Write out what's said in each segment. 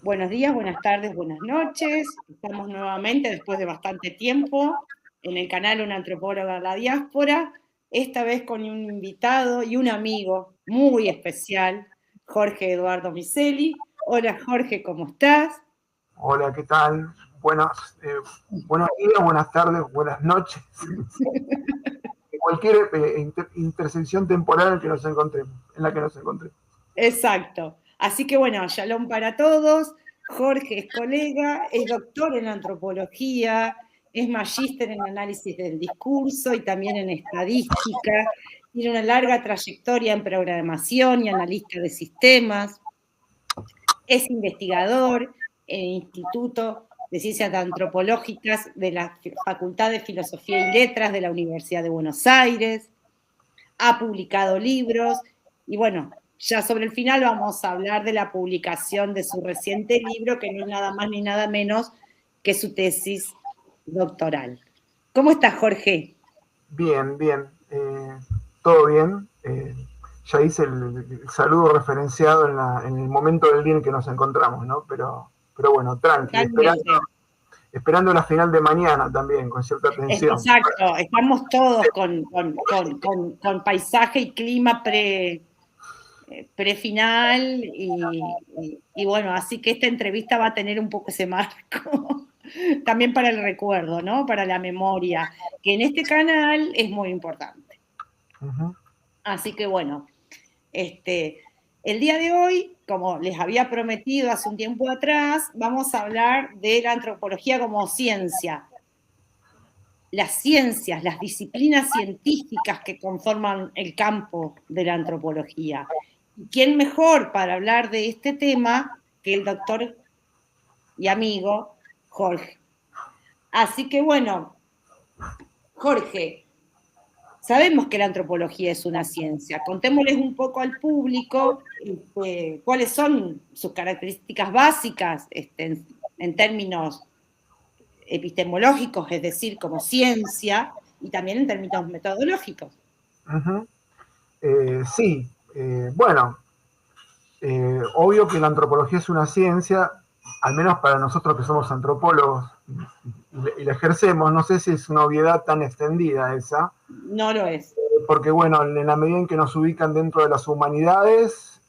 Buenos días, buenas tardes, buenas noches. Estamos nuevamente, después de bastante tiempo, en el canal Una Antropóloga en la Diáspora, esta vez con un invitado y un amigo muy especial, Jorge Eduardo Miseli. Hola Jorge, ¿cómo estás? Hola, ¿qué tal? Buenos días, buenas tardes, buenas noches. Cualquier intersección temporal en la que nos encontremos. Exacto. Así que bueno, shalom para todos. Jorge es colega, es doctor en antropología, es magíster en análisis del discurso y también en estadística. Tiene una larga trayectoria en programación y analista de sistemas. Es investigador en el Instituto de Ciencias Antropológicas de la Facultad de Filosofía y Letras de la Universidad de Buenos Aires. Ha publicado libros y bueno, ya sobre el final vamos a hablar de la publicación de su reciente libro, que no es nada más ni nada menos que su tesis doctoral. ¿Cómo estás, Jorge? Bien, bien. Todo bien. Ya hice el saludo referenciado en el momento del día en que nos encontramos, ¿no? Pero bueno, tranqui, Totalmente. esperando la final de mañana también, con cierta tensión. Exacto, estamos todos con paisaje y clima prefinal y bueno, así que esta entrevista va a tener un poco ese marco también para el recuerdo, ¿no? Para la memoria, que en este canal es muy importante. Uh-huh. Así que bueno, el día de hoy, como les había prometido hace un tiempo atrás, vamos a hablar de la antropología como ciencia. Las ciencias, las disciplinas científicas que conforman el campo de la antropología. ¿Y quién mejor para hablar de este tema que el doctor y amigo Jorge? Así que bueno, Jorge, sabemos que la antropología es una ciencia. Contémosles un poco al público cuáles son sus características básicas en términos epistemológicos, es decir, como ciencia, y también en términos metodológicos. Uh-huh. Sí, bueno, obvio que la antropología es una ciencia, al menos para nosotros que somos antropólogos y la ejercemos, no sé si es una obviedad tan extendida esa, No lo es. porque bueno, en la medida en que nos ubican dentro de las humanidades,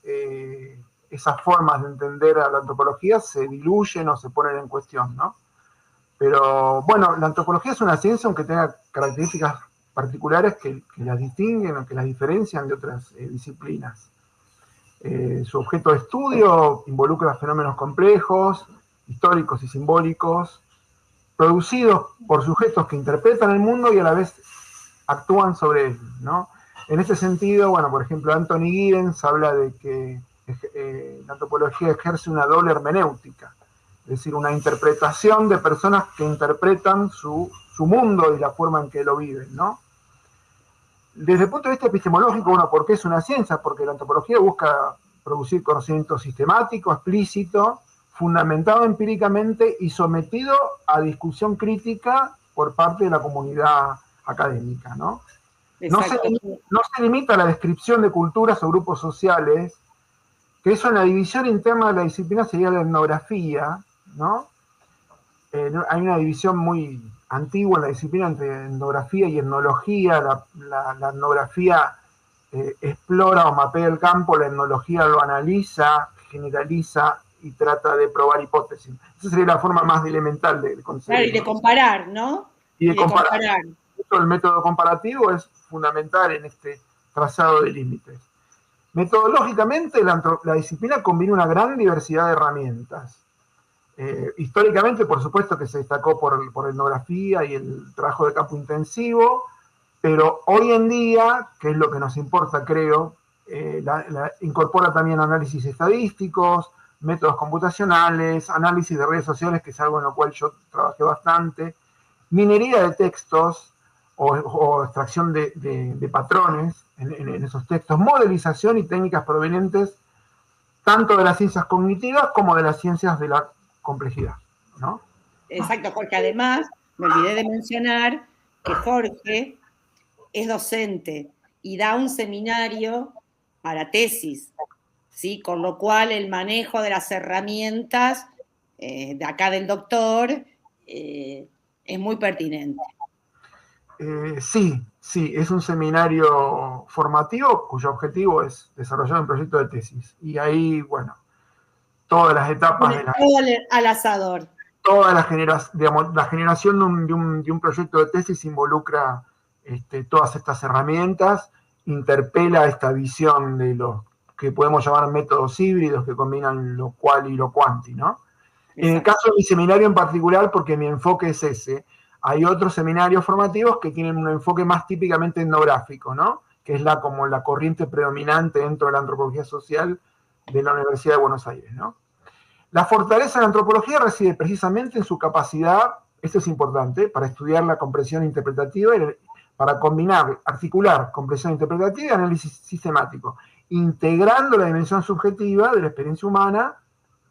esas formas de entender a la antropología se diluyen o se ponen en cuestión, ¿no? Pero bueno, la antropología es una ciencia aunque tenga características particulares que las distinguen o que las diferencian de otras disciplinas. Su objeto de estudio involucra fenómenos complejos, históricos y simbólicos, producidos por sujetos que interpretan el mundo y a la vez actúan sobre él, ¿no? En ese sentido, bueno, por ejemplo, Anthony Giddens habla de que la antropología ejerce una doble hermenéutica, es decir, una interpretación de personas que interpretan su mundo y la forma en que lo viven, ¿no? Desde el punto de vista epistemológico, bueno, ¿por qué es una ciencia? Porque la antropología busca producir conocimiento sistemático, explícito, fundamentado empíricamente y sometido a discusión crítica por parte de la comunidad académica, ¿no? Exacto. No se limita a la descripción de culturas o grupos sociales, que eso en la división interna de la disciplina sería la etnografía, ¿no? Hay una división muy antigua en la disciplina entre etnografía y etnología. La etnografía explora o mapea el campo, la etnología lo analiza, generaliza y trata de probar hipótesis. Esa sería la forma más elemental de Claro, y de concebirlo. comparar, ¿no? Y de Y de comparar. comparar. El método comparativo es fundamental en este trazado de límites. Metodológicamente, la disciplina combina una gran diversidad de herramientas. Históricamente, por supuesto que se destacó por etnografía y el trabajo de campo intensivo, pero hoy en día, que es lo que nos importa, creo, incorpora también análisis estadísticos, métodos computacionales, análisis de redes sociales, que es algo en lo cual yo trabajé bastante, minería de textos o extracción de patrones en esos textos, modelización y técnicas provenientes tanto de las ciencias cognitivas como de las ciencias de la complejidad, ¿no? Exacto, Jorge. Además, me olvidé de mencionar que Jorge es docente y da un seminario para tesis. ¿sí? Con lo cual el manejo de las herramientas de acá del doctor es muy pertinente. Sí, es un seminario formativo cuyo objetivo es desarrollar un proyecto de tesis. Y ahí, bueno, todas las etapas de al asador. Toda la generación de un proyecto de tesis involucra todas estas herramientas, interpela esta visión de los que podemos llamar métodos híbridos que combinan lo cual y lo cuanti, ¿no? Exacto. En el caso de mi seminario en particular, porque mi enfoque es ese, hay otros seminarios formativos que tienen un enfoque más típicamente etnográfico, ¿no? Que es como la corriente predominante dentro de la antropología social de la Universidad de Buenos Aires, ¿no? La fortaleza de la antropología reside precisamente en su capacidad, esto es importante, para estudiar la comprensión interpretativa, para combinar, articular comprensión interpretativa y análisis sistemático, integrando la dimensión subjetiva de la experiencia humana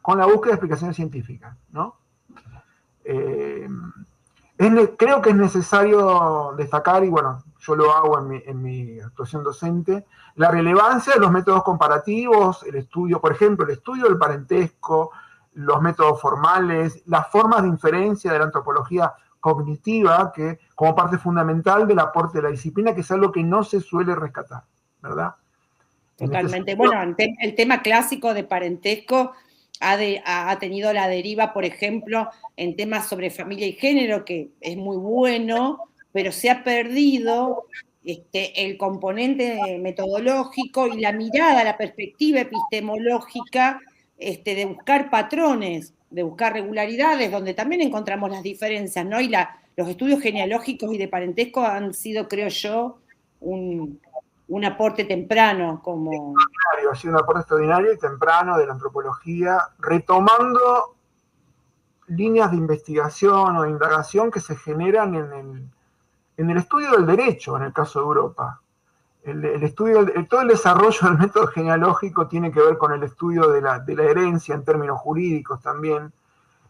con la búsqueda de explicaciones científicas, ¿no? Creo que es necesario destacar, y bueno, yo lo hago en mi actuación docente, la relevancia de los métodos comparativos, el estudio, por ejemplo, el estudio del parentesco, los métodos formales, las formas de inferencia de la antropología cognitiva, que como parte fundamental del aporte de la disciplina, que es algo que no se suele rescatar, ¿verdad? Totalmente. Bueno, el tema clásico de parentesco ha tenido la deriva, por ejemplo, en temas sobre familia y género, que es muy bueno, pero se ha perdido el componente metodológico y la mirada, la perspectiva epistemológica de buscar patrones, de buscar regularidades, donde también encontramos las diferencias, ¿no? Y los estudios genealógicos y de parentesco han sido, creo yo, un aporte temprano como... Ha sido un aporte extraordinario y temprano de la antropología, retomando líneas de investigación o de indagación que se generan en el estudio del derecho, en el caso de Europa. Todo el desarrollo del método genealógico tiene que ver con el estudio de la herencia en términos jurídicos también.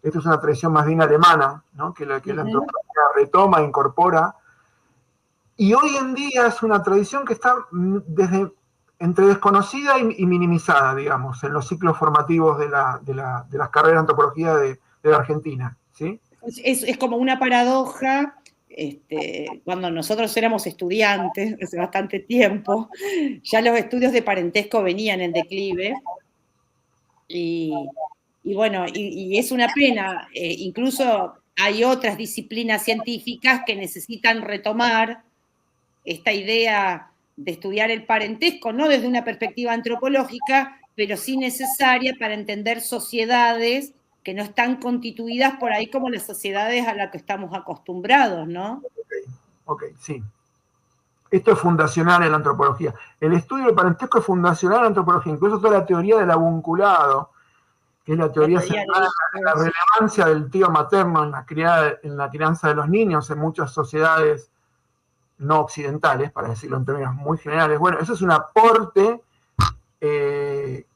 Esto es una tradición más bien alemana, ¿no? que la antropología retoma e incorpora. Y hoy en día es una tradición que está entre desconocida y minimizada, digamos, en los ciclos formativos de las carreras de antropología de la Argentina, ¿sí? Es como una paradoja. Cuando nosotros éramos estudiantes, hace bastante tiempo, ya los estudios de parentesco venían en declive. Y bueno, y es una pena. Incluso hay otras disciplinas científicas que necesitan retomar esta idea de estudiar el parentesco, no desde una perspectiva antropológica, pero sí necesaria para entender sociedades que no están constituidas por ahí como las sociedades a las que estamos acostumbrados, ¿no? Ok, sí. Esto es fundacional en la antropología. El estudio del parentesco es fundacional en la antropología, incluso toda la teoría del avunculado, que es la teoría centrada en la relevancia del tío materno en la crianza de los niños en muchas sociedades no occidentales, para decirlo en términos muy generales. Bueno, eso es un aporte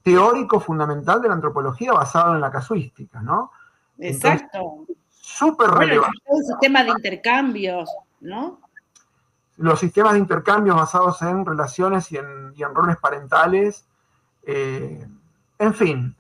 teórico fundamental de la antropología basado en la casuística, ¿no? Exacto. Súper relevante. Todo el sistema de intercambios, ¿no? Los sistemas de intercambios basados en relaciones y en roles parentales, en fin.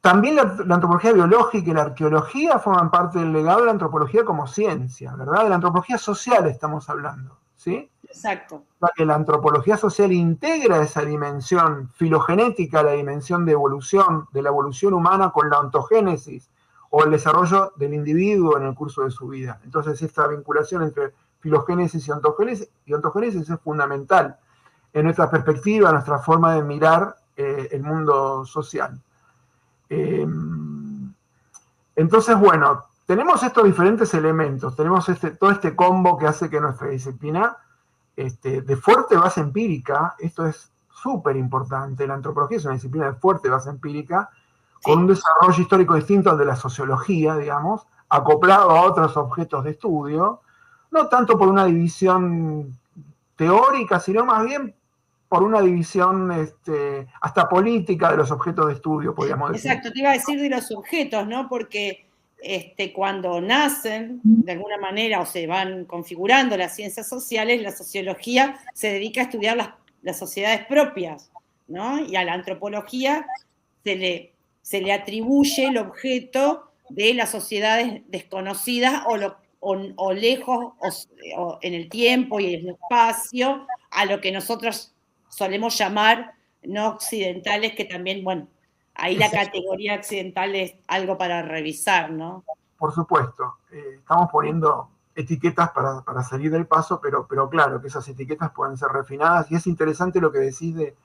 También la antropología biológica y la arqueología forman parte del legado de la antropología como ciencia, ¿verdad? De la antropología social estamos hablando, ¿sí? Exacto. Que la antropología social integra esa dimensión filogenética, la dimensión de la evolución humana con la ontogénesis o el desarrollo del individuo en el curso de su vida. Entonces esta vinculación entre filogénesis y ontogénesis es fundamental en nuestra perspectiva, nuestra forma de mirar el mundo social. Entonces, bueno, tenemos estos diferentes elementos, tenemos todo este combo que hace que nuestra disciplina, de fuerte base empírica, esto es súper importante, la antropología es una disciplina de fuerte base empírica, con un desarrollo histórico distinto al de la sociología, digamos, acoplado a otros objetos de estudio, no tanto por una división teórica, sino más bien por una división hasta política de los objetos de estudio, podríamos decir. Exacto, te iba a decir de los objetos, ¿no? Porque cuando nacen, de alguna manera, o se van configurando las ciencias sociales, la sociología se dedica a estudiar las sociedades propias, ¿no? Y a la antropología se le atribuye el objeto de las sociedades desconocidas o lejos o en el tiempo y el espacio a lo que nosotros solemos llamar no occidentales, que también, bueno, ahí la categoría occidental es algo para revisar, ¿no? Por supuesto, estamos poniendo etiquetas para salir del paso, pero claro que esas etiquetas pueden ser refinadas y es interesante lo que decís de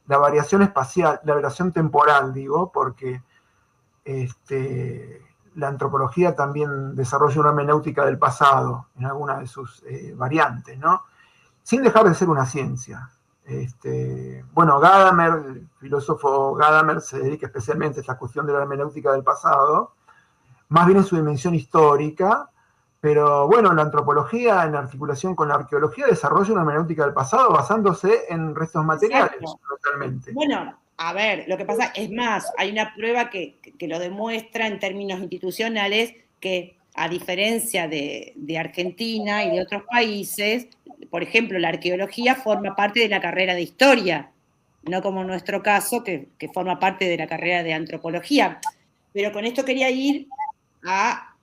la variación espacial, la variación temporal, digo, porque la antropología también desarrolla una hermenéutica del pasado en alguna de sus variantes, ¿no? Sin dejar de ser una ciencia. Bueno, Gadamer, el filósofo Gadamer, se dedica especialmente a esta cuestión de la hermenéutica del pasado, más bien en su dimensión histórica, pero bueno, la antropología, en articulación con la arqueología, desarrolla una hermenéutica del pasado basándose en restos materiales, totalmente. Bueno, a ver, lo que pasa es más, hay una prueba que lo demuestra en términos institucionales, que a diferencia de Argentina y de otros países, por ejemplo, la arqueología forma parte de la carrera de historia, no como en nuestro caso, que forma parte de la carrera de antropología. Pero con esto quería ir a,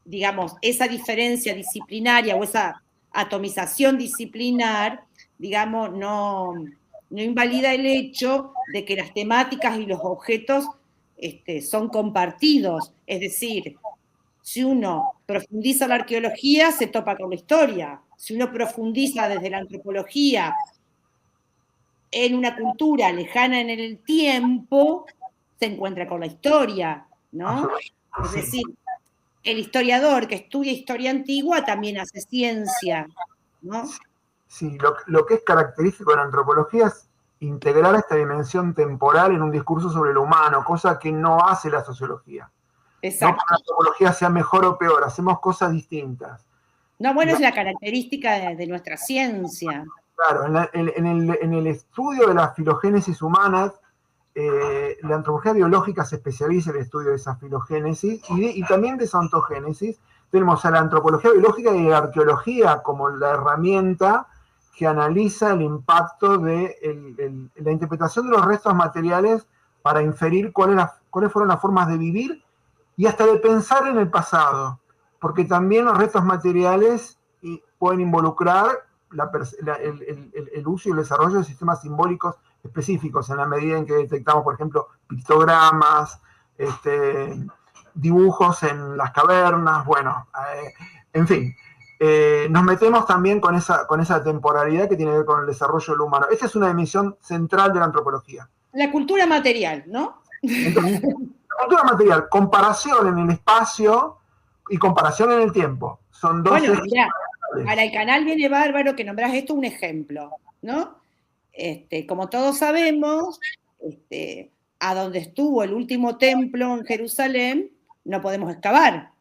digamos, esa diferencia disciplinaria o esa atomización disciplinar, digamos, no invalida el hecho de que las temáticas y los objetos son compartidos. Es decir, si uno profundiza la arqueología, se topa con la historia. Si uno profundiza desde la antropología en una cultura lejana en el tiempo, se encuentra con la historia, ¿no? Es decir, el historiador que estudia historia antigua también hace ciencia, ¿no? Sí, lo que es característico de la antropología es integrar esta dimensión temporal en un discurso sobre lo humano, cosa que no hace la sociología. Exacto. No que la antropología sea mejor o peor, hacemos cosas distintas. No, bueno, es la característica de nuestra ciencia. Claro, en el estudio de la filogénesis humana, la antropología biológica se especializa en el estudio de esa filogénesis y también de esa ontogénesis. Tenemos a la antropología biológica y la arqueología como la herramienta que analiza el impacto de la interpretación de los restos materiales para inferir cuáles fueron las formas de vivir y hasta de pensar en el pasado, porque también los restos materiales pueden involucrar el uso y el desarrollo de sistemas simbólicos específicos en la medida en que detectamos, por ejemplo, pictogramas, dibujos en las cavernas, bueno, en fin. Nos metemos también con esa temporalidad que tiene que ver con el desarrollo de lo humano. Esa es una dimensión central de la antropología. La cultura material, ¿no? Entonces, la cultura material, comparación en el espacio y comparación en el tiempo. Son dos. Bueno, mirá, para el canal Viene Bárbaro, que nombrás esto, un ejemplo, ¿no? Como todos sabemos, a donde estuvo el último templo en Jerusalén, no podemos excavar.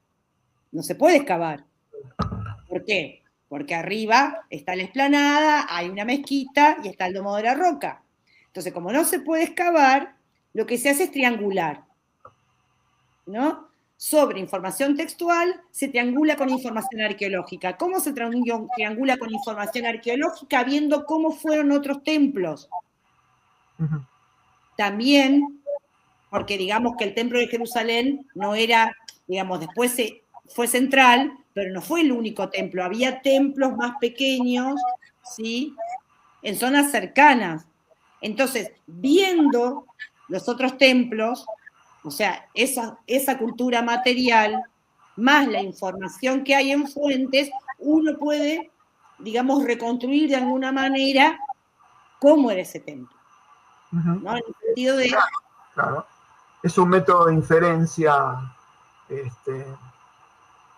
No se puede excavar. ¿Por qué? Porque arriba está la explanada, hay una mezquita y está el Domo de la Roca. Entonces, como no se puede excavar, lo que se hace es triangular, ¿no? Sobre información textual se triangula con información arqueológica. ¿Cómo se triangula con información arqueológica? Viendo cómo fueron otros templos. Uh-huh. También, porque digamos que el templo de Jerusalén no era, digamos, después fue central, pero no fue el único templo. Había templos más pequeños, ¿sí? En zonas cercanas. Entonces, viendo los otros templos, o sea, esa cultura material, más la información que hay en fuentes, uno puede, digamos, reconstruir de alguna manera cómo era ese templo. Uh-huh. ¿No? En el sentido de... Claro. Es un método de inferencia, es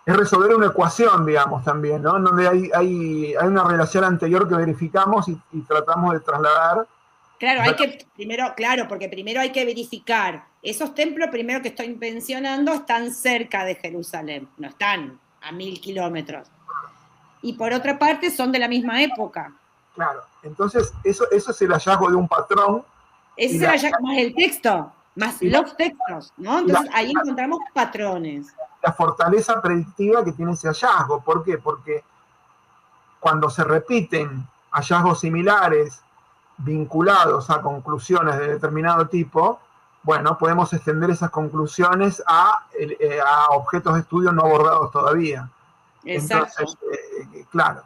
resolver una ecuación, digamos, también, ¿no? En donde hay una relación anterior que verificamos y tratamos de trasladar. Claro, hay que primero, claro, porque primero hay que verificar. Esos templos, primero que estoy mencionando, están cerca de Jerusalén, no están a 1000 kilómetros. Y por otra parte, son de la misma época. Claro, entonces eso es el hallazgo de un patrón. Ese es el hallazgo, más el texto, más los textos, ¿no? Entonces ahí encontramos patrones. La fortaleza predictiva que tiene ese hallazgo. ¿Por qué? Porque cuando se repiten hallazgos similares vinculados a conclusiones de determinado tipo, bueno, podemos extender esas conclusiones a objetos de estudio no abordados todavía. Exacto. Entonces, claro,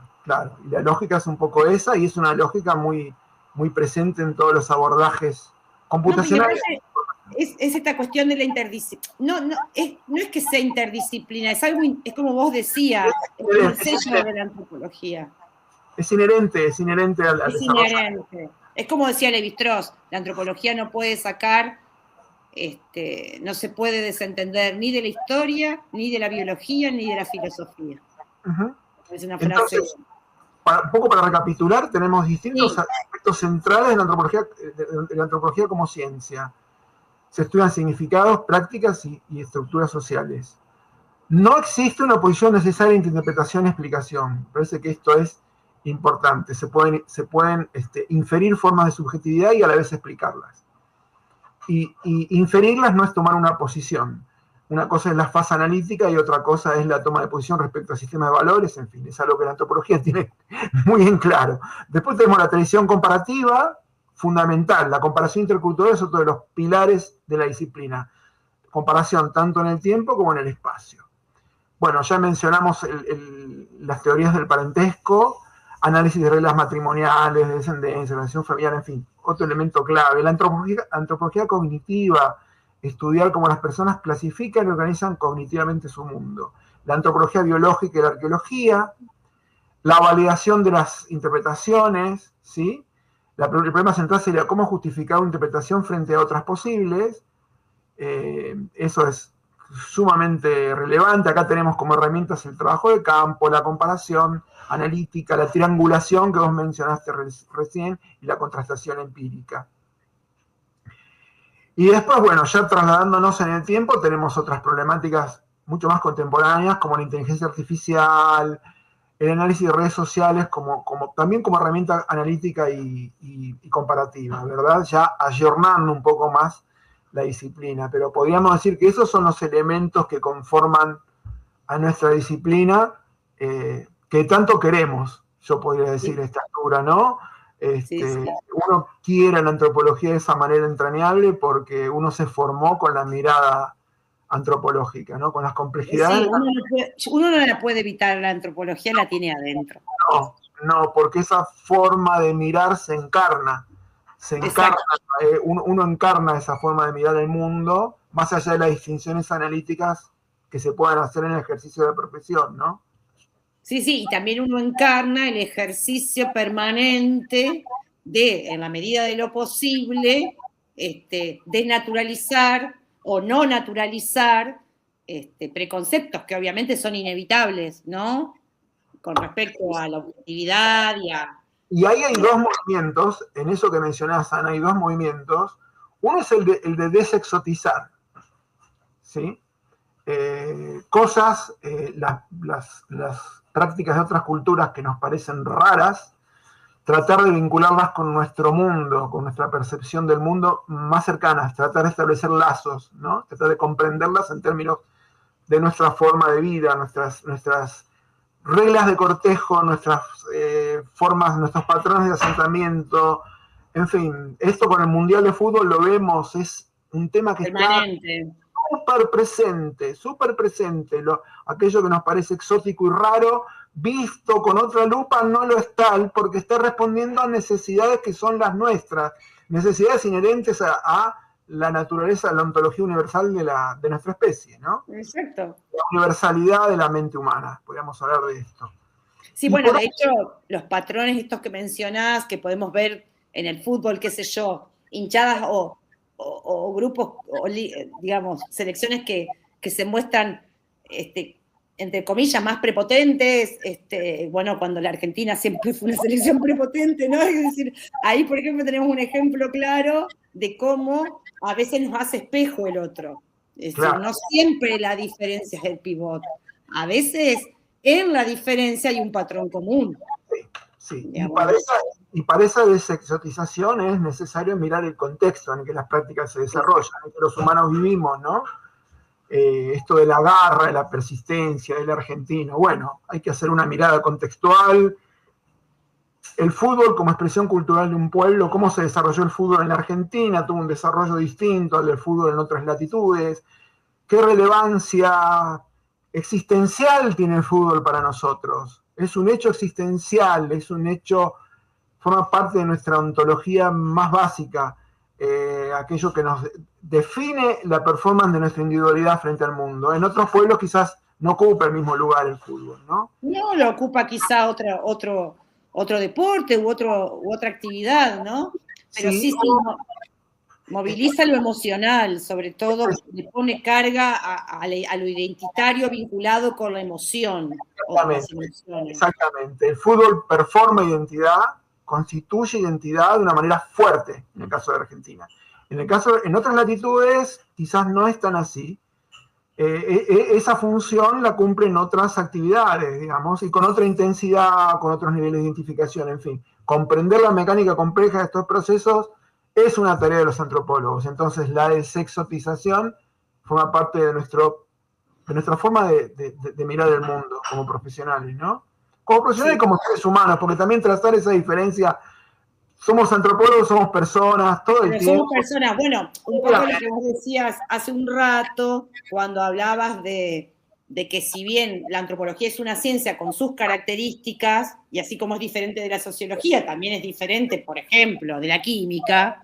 y la lógica es un poco esa, y es una lógica muy, muy presente en todos los abordajes computacionales. No, es esta cuestión de la interdisciplina. No es que sea interdisciplina, es algo, es como vos decías, es el sello de la antropología. Es inherente al es desarrollo. Inherente. Es como decía Lévi-Strauss, la antropología no puede sacar, no se puede desentender ni de la historia, ni de la biología, ni de la filosofía. Es una frase. Entonces, un poco para recapitular, tenemos distintos aspectos centrales de la antropología como ciencia. Se estudian significados, prácticas y estructuras sociales. No existe una oposición necesaria entre interpretación y explicación. Parece que esto es importante. Se pueden inferir formas de subjetividad y a la vez explicarlas. Y inferirlas no es tomar una posición. Una cosa es la fase analítica y otra cosa es la toma de posición respecto al sistema de valores. En fin, es algo que la antropología tiene muy en claro. Después tenemos la tradición comparativa, fundamental. La comparación intercultural es otro de los pilares de la disciplina. Comparación tanto en el tiempo como en el espacio. Bueno, ya mencionamos las teorías del parentesco, análisis de reglas matrimoniales, de descendencia, relación familiar, en fin, otro elemento clave. La antropología cognitiva, estudiar cómo las personas clasifican y organizan cognitivamente su mundo. La antropología biológica y la arqueología, la validación de las interpretaciones, ¿sí? El problema central sería cómo justificar una interpretación frente a otras posibles. Eso es sumamente relevante. Acá tenemos como herramientas el trabajo de campo, la comparación analítica, la triangulación que vos mencionaste recién y la contrastación empírica. Y después, bueno, ya trasladándonos en el tiempo, tenemos otras problemáticas mucho más contemporáneas como la inteligencia artificial, el análisis de redes sociales también como herramienta analítica y comparativa, ¿verdad? Ya ayornando un poco más la disciplina, pero podríamos decir que esos son los elementos que conforman a nuestra disciplina que tanto queremos, yo podría decir, a esta altura, ¿no? Uno quiere la antropología de esa manera entrañable porque uno se formó con la mirada antropológica, ¿no? Con las complejidades. Sí, uno no la puede evitar, la antropología la tiene adentro. No, porque esa forma de mirar se encarna. Uno encarna esa forma de mirar el mundo, más allá de las distinciones analíticas que se puedan hacer en el ejercicio de la profesión, ¿no? Sí, y también uno encarna el ejercicio permanente de, en la medida de lo posible, desnaturalizar o no naturalizar preconceptos que obviamente son inevitables, ¿no? Con respecto a la objetividad y a... Y ahí hay dos movimientos, en eso que mencionás, Ana, hay dos movimientos. Uno es el de desexotizar, ¿sí? Cosas, las prácticas de otras culturas que nos parecen raras, tratar de vincularlas con nuestro mundo, con nuestra percepción del mundo más cercanas, tratar de establecer lazos, ¿no? Tratar de comprenderlas en términos de nuestra forma de vida, nuestras reglas de cortejo, nuestras formas, nuestros patrones de asentamiento, en fin, esto con el Mundial de Fútbol lo vemos, es un tema que permanente. Está súper presente, aquello que nos parece exótico y raro, visto con otra lupa no lo es tal, porque está respondiendo a necesidades que son las nuestras, necesidades inherentes a la naturaleza, la ontología universal de nuestra especie, ¿no? Exacto. La universalidad de la mente humana, podríamos hablar de esto. Sí, bueno, de hecho, los patrones estos que mencionás, que podemos ver en el fútbol, qué sé yo, hinchadas o grupos, digamos, selecciones que se muestran, entre comillas, más prepotentes, bueno, cuando la Argentina siempre fue una selección prepotente, ¿no? Es decir, ahí, por ejemplo, tenemos un ejemplo claro de cómo a veces nos hace espejo el otro. Es decir, no siempre la diferencia es el pivot. A veces en la diferencia hay un patrón común. Sí. Y para esa desexotización es necesario mirar el contexto en el que las prácticas se desarrollan, en el que los humanos vivimos, ¿no? Esto de la garra, de la persistencia, del argentino. Bueno, hay que hacer una mirada contextual, el fútbol como expresión cultural de un pueblo, cómo se desarrolló el fútbol en la Argentina, tuvo un desarrollo distinto al del fútbol en otras latitudes, qué relevancia existencial tiene el fútbol para nosotros. Es un hecho existencial, es un hecho, forma parte de nuestra ontología más básica, aquello que nos define la performance de nuestra individualidad frente al mundo. En otros pueblos quizás no ocupa el mismo lugar el fútbol, ¿no? No lo ocupa quizá otro deporte u otra actividad, ¿no? Pero sí, moviliza lo emocional, sobre todo le pone carga a lo identitario vinculado con la emoción. Exactamente. El fútbol performa identidad, constituye identidad de una manera fuerte, en el caso de Argentina. En otras latitudes quizás no es tan así. Esa función la cumplen otras actividades, digamos, y con otra intensidad, con otros niveles de identificación, en fin. Comprender la mecánica compleja de estos procesos es una tarea de los antropólogos. Entonces, la desexotización forma parte de nuestra forma de mirar el mundo como profesionales, ¿no? Como profesionales y como seres humanos, porque también trazar esa diferencia, somos antropólogos, somos personas, todo el tiempo. Somos personas, bueno, un poco lo que vos decías hace un rato, cuando hablabas de que si bien la antropología es una ciencia con sus características, y así como es diferente de la sociología, también es diferente, por ejemplo, de la química,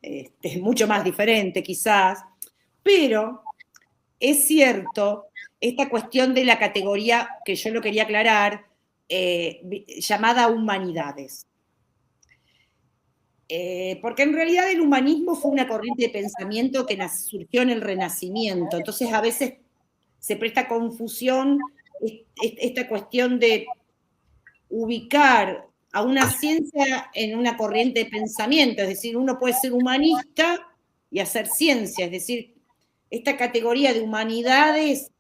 es mucho más diferente quizás, pero es cierto, esta cuestión de la categoría, que yo lo quería aclarar, llamada humanidades. Porque en realidad el humanismo fue una corriente de pensamiento que surgió en el Renacimiento, entonces a veces se presta confusión esta cuestión de ubicar a una ciencia en una corriente de pensamiento, es decir, uno puede ser humanista y hacer ciencia, es decir, esta categoría de humanidades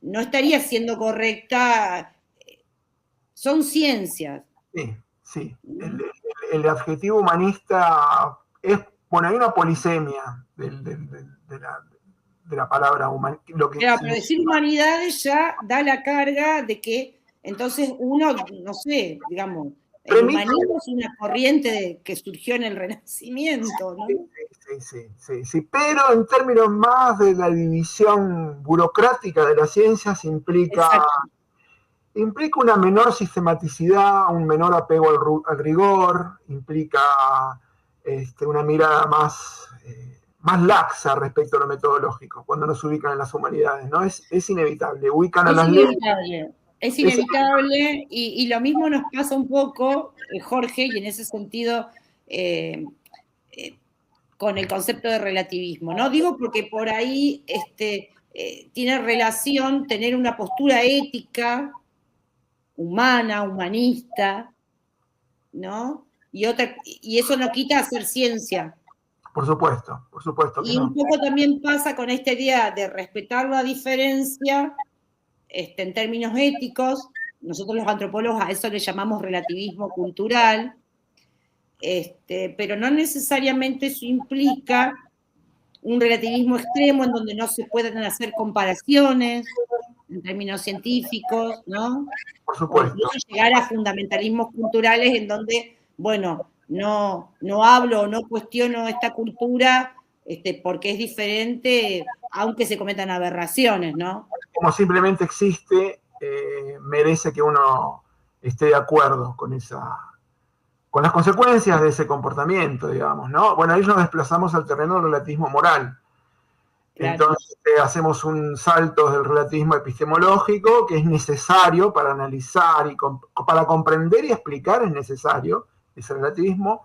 no estaría siendo correcta, son ciencias. Sí. El adjetivo humanista es, bueno, hay una polisemia de la palabra humanista. Claro, pero decir humanidades ya da la carga de que entonces uno, no sé, digamos, el humanismo es una corriente que surgió en el Renacimiento, ¿no? Sí, pero en términos más de la división burocrática de las ciencias implica una menor sistematicidad, un menor apego al rigor, implica una mirada más laxa respecto a lo metodológico, cuando nos ubican en las humanidades, ¿no? Es inevitable, ubican a las leyes. Es inevitable y lo mismo nos pasa un poco, Jorge, y en ese sentido con el concepto de relativismo, ¿no? Digo porque por ahí tiene relación tener una postura ética, humana, humanista, ¿no? Y eso no quita hacer ciencia. Por supuesto. Y un poco también pasa con esta idea de respetar la diferencia en términos éticos. Nosotros los antropólogos a eso le llamamos relativismo cultural, pero no necesariamente eso implica un relativismo extremo en donde no se pueden hacer comparaciones en términos científicos, ¿no? Por supuesto. O incluso llegar a fundamentalismos culturales en donde, bueno, no hablo o no cuestiono esta cultura porque es diferente, aunque se cometan aberraciones, ¿no? Como simplemente existe, merece que uno esté de acuerdo con las consecuencias de ese comportamiento, digamos, ¿no? Bueno, ahí nos desplazamos al terreno del relativismo moral. Claro. Entonces hacemos un salto del relativismo epistemológico, que es necesario para analizar y para comprender y explicar, es necesario ese relativismo,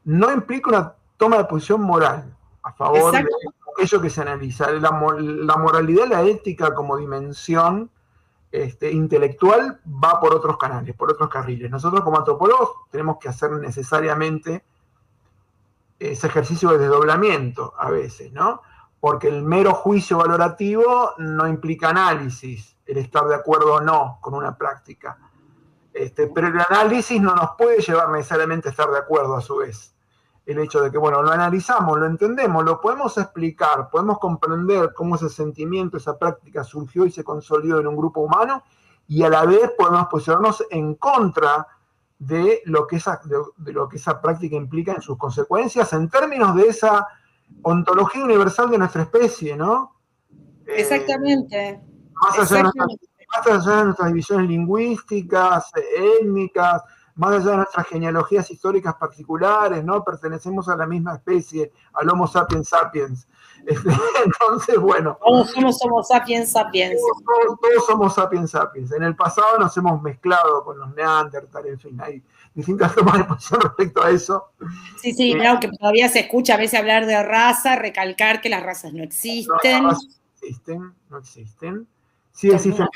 no implica una toma de posición moral a favor de aquello que se analiza. La moralidad, la ética como dimensión intelectual va por otros canales, por otros carriles. Nosotros como antropólogos tenemos que hacer necesariamente ese ejercicio de desdoblamiento a veces, ¿no? Porque el mero juicio valorativo no implica análisis, el estar de acuerdo o no con una práctica. Pero el análisis no nos puede llevar necesariamente a estar de acuerdo a su vez. El hecho de que, bueno, lo analizamos, lo entendemos, lo podemos explicar, podemos comprender cómo ese sentimiento, esa práctica surgió y se consolidó en un grupo humano, y a la vez podemos posicionarnos en contra de lo que esa práctica implica en sus consecuencias en términos de esa ontología universal de nuestra especie, ¿no? Exactamente. Más allá de nuestras divisiones lingüísticas, étnicas, más allá de nuestras genealogías históricas particulares, ¿no? Pertenecemos a la misma especie, al Homo sapiens sapiens. Entonces, bueno. Todos somos Homo sapiens sapiens. Todos somos sapiens sapiens. En el pasado nos hemos mezclado con los neandertales, en fin, hay distintas tomas de posición respecto a eso. Sí, no, que todavía se escucha a veces hablar de raza, recalcar que las razas no existen. No, las razas no existen. Sí existen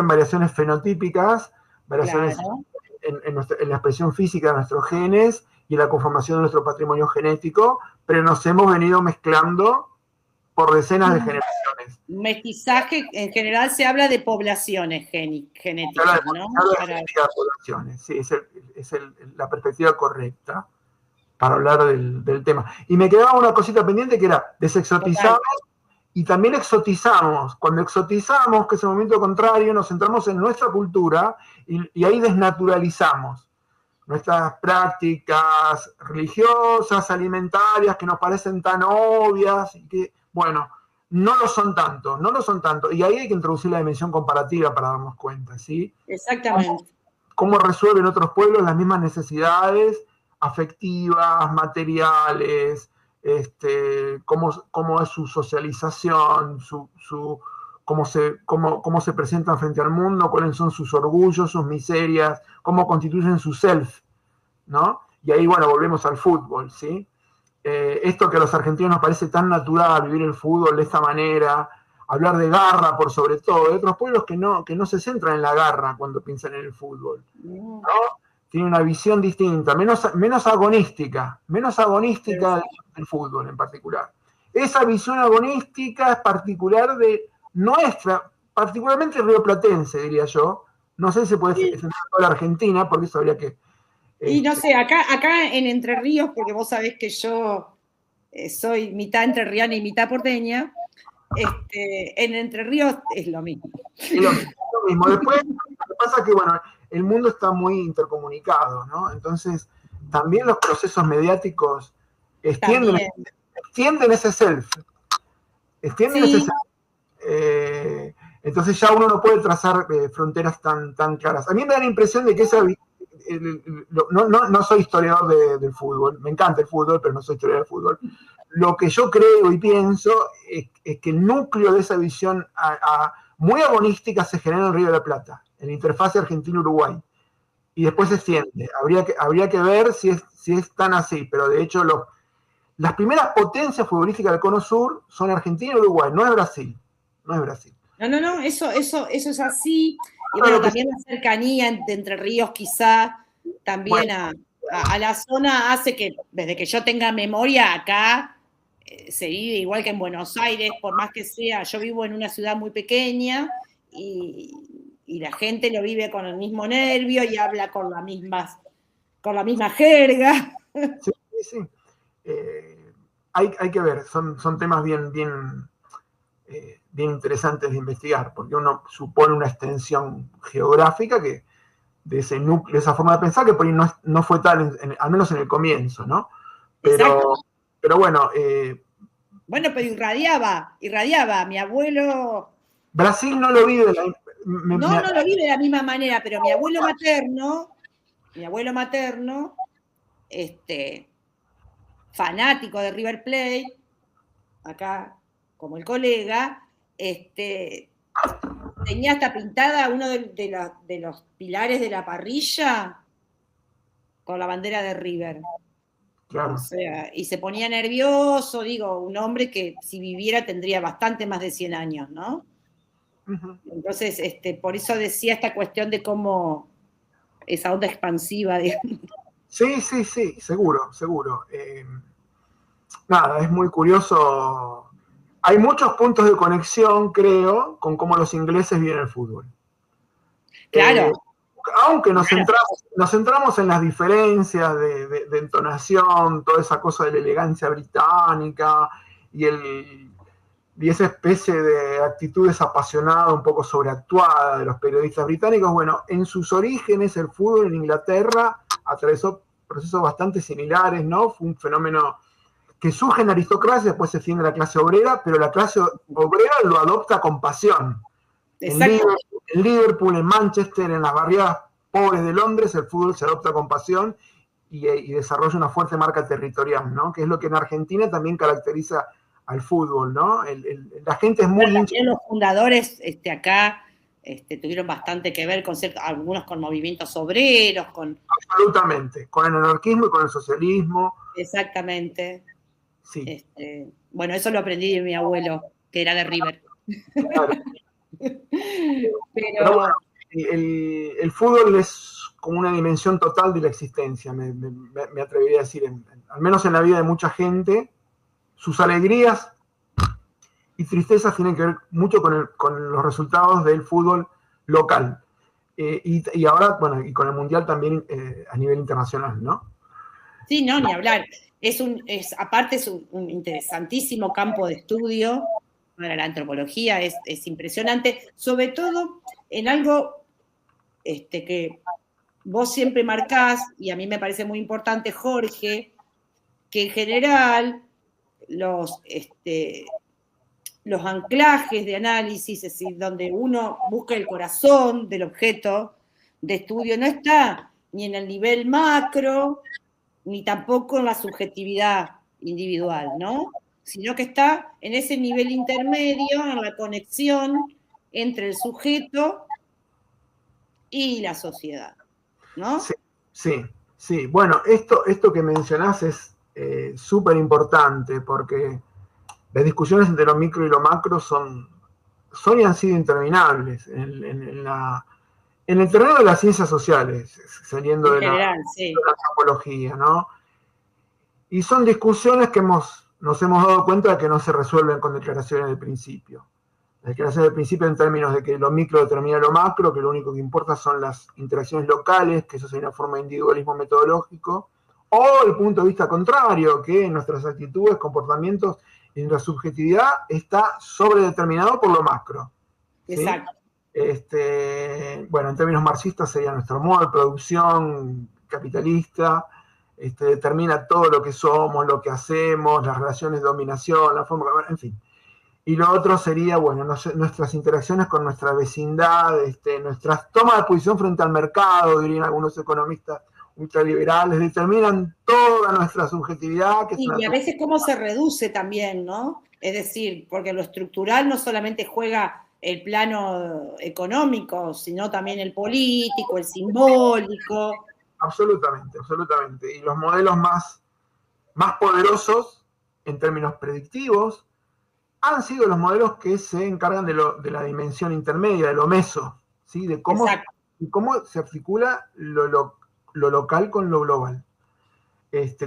variaciones fenotípicas, variaciones claro. en la expresión física de nuestros genes y en la conformación de nuestro patrimonio genético, pero nos hemos venido mezclando por decenas de generaciones. Mestizaje, en general se habla de poblaciones genéticas, ¿no? Habla de poblaciones, sí, es la perspectiva correcta para hablar del tema. Y me quedaba una cosita pendiente que era desexotizamos y también exotizamos. Cuando exotizamos, que es el momento contrario, nos centramos en nuestra cultura y ahí desnaturalizamos nuestras prácticas religiosas, alimentarias, que nos parecen tan obvias, y que, bueno, no lo son tanto. Y ahí hay que introducir la dimensión comparativa para darnos cuenta, ¿sí? Exactamente. Cómo resuelven otros pueblos las mismas necesidades afectivas, materiales, cómo es su socialización, cómo se presentan frente al mundo, cuáles son sus orgullos, sus miserias, cómo constituyen su self, ¿no? Y ahí, bueno, volvemos al fútbol, ¿sí? Esto que a los argentinos nos parece tan natural, vivir el fútbol de esta manera, hablar de garra por sobre todo, de otros pueblos que no se centran en la garra cuando piensan en el fútbol, ¿no? Tienen una visión distinta, menos agonística del fútbol en particular. Esa visión agonística es particular de nuestra, particularmente rioplatense, diría yo. No sé si se puede centrar toda la Argentina, porque eso habría que... Y no sé, acá en Entre Ríos, porque vos sabés que yo soy mitad entrerriana y mitad porteña, en Entre Ríos es lo mismo. Es lo mismo. Después, lo que pasa es que, bueno, el mundo está muy intercomunicado, ¿no? Entonces, también los procesos mediáticos extienden ese self. Entonces ya uno no puede trazar fronteras tan claras. A mí me da la impresión de que no soy historiador del fútbol, me encanta el fútbol, pero no soy historiador del fútbol. Lo que yo creo y pienso es que el núcleo de esa visión muy agonística se genera en el Río de la Plata, en la interfase Argentina-Uruguay, y después se extiende. Habría que ver si es tan así, pero de hecho las primeras potencias futbolísticas del Cono Sur son Argentina y Uruguay, no es Brasil. No, eso es así. Y bueno, también la cercanía de Entre Ríos quizá también a la zona hace que desde que yo tenga memoria acá se vive igual que en Buenos Aires, por más que sea, yo vivo en una ciudad muy pequeña y la gente lo vive con el mismo nervio y habla con la misma jerga. Sí. Hay que ver, son temas bien interesantes de investigar, porque uno supone una extensión geográfica que de ese núcleo, de esa forma de pensar, que por ahí no fue tal, al menos en el comienzo, ¿no? Pero bueno. Bueno, pero irradiaba. Mi abuelo. Brasil no lo vive no lo vive de la misma manera, pero mi abuelo materno, fanático de River Plate, acá como el colega, tenía hasta pintada uno de los pilares de la parrilla con la bandera de River. Claro. O sea, y se ponía nervioso, digo, un hombre que si viviera tendría bastante más de 100 años, ¿no? Uh-huh. Entonces, por eso decía esta cuestión de cómo esa onda expansiva, digamos. Sí, seguro. Nada, es muy curioso. Hay muchos puntos de conexión, creo, con cómo los ingleses viven el fútbol. Claro. Aunque nos centramos en las diferencias de entonación, toda esa cosa de la elegancia británica y y esa especie de actitud desapasionada, un poco sobreactuada de los periodistas británicos, bueno, en sus orígenes el fútbol en Inglaterra atravesó procesos bastante similares, ¿no? Fue un fenómeno que surge en la aristocracia, después se extiende a la clase obrera, pero la clase obrera lo adopta con pasión. En Liverpool, en Manchester, en las barriadas pobres de Londres, el fútbol se adopta con pasión y desarrolla una fuerte marca territorial, ¿no? Que es lo que en Argentina también caracteriza al fútbol, ¿no? La gente es muy hincha. Los fundadores acá tuvieron bastante que ver con algunos con movimientos obreros, con... Absolutamente, con el anarquismo y con el socialismo. Exactamente. Sí. Bueno, eso lo aprendí de mi abuelo, que era de River. Claro. Pero bueno, el fútbol es como una dimensión total de la existencia, me atrevería a decir, al menos en la vida de mucha gente. Sus alegrías y tristezas tienen que ver mucho con los resultados del fútbol local. Y ahora, bueno, y con el Mundial también a nivel internacional, ¿no? Sí, no, ni hablar. Aparte es un interesantísimo campo de estudio para la antropología, es impresionante, sobre todo en algo que vos siempre marcás, y a mí me parece muy importante, Jorge, que en general los anclajes de análisis, es decir, donde uno busca el corazón del objeto de estudio, no está ni en el nivel macro, ni tampoco en la subjetividad individual, ¿no? Sino que está en ese nivel intermedio, en la conexión entre el sujeto y la sociedad, ¿no? Sí. Bueno, esto que mencionás es súper importante porque las discusiones entre lo micro y lo macro son y han sido interminables en el terreno de las ciencias sociales, saliendo de la antropología, ¿no? Y son discusiones que nos hemos dado cuenta de que no se resuelven con declaraciones de principio. Las declaraciones de principio en términos de que lo micro determina lo macro, que lo único que importa son las interacciones locales, que eso es una forma de individualismo metodológico, o el punto de vista contrario, que en nuestras actitudes, comportamientos y nuestra subjetividad está sobredeterminado por lo macro. ¿Sí? Exacto. Bueno, en términos marxistas sería nuestro modo de producción capitalista, determina todo lo que somos, lo que hacemos, las relaciones de dominación, la forma, en fin. Y lo otro sería, bueno, nuestras interacciones con nuestra vecindad, nuestras tomas de posición frente al mercado, dirían algunos economistas ultraliberales, determinan toda nuestra subjetividad. Y a veces cómo se reduce también, ¿no? Es decir, porque lo estructural no solamente juega el plano económico, sino también el político, el simbólico. Absolutamente. Y los modelos más poderosos en términos predictivos han sido los modelos que se encargan de la dimensión intermedia, de lo meso, ¿sí? De cómo se articula lo local con lo global.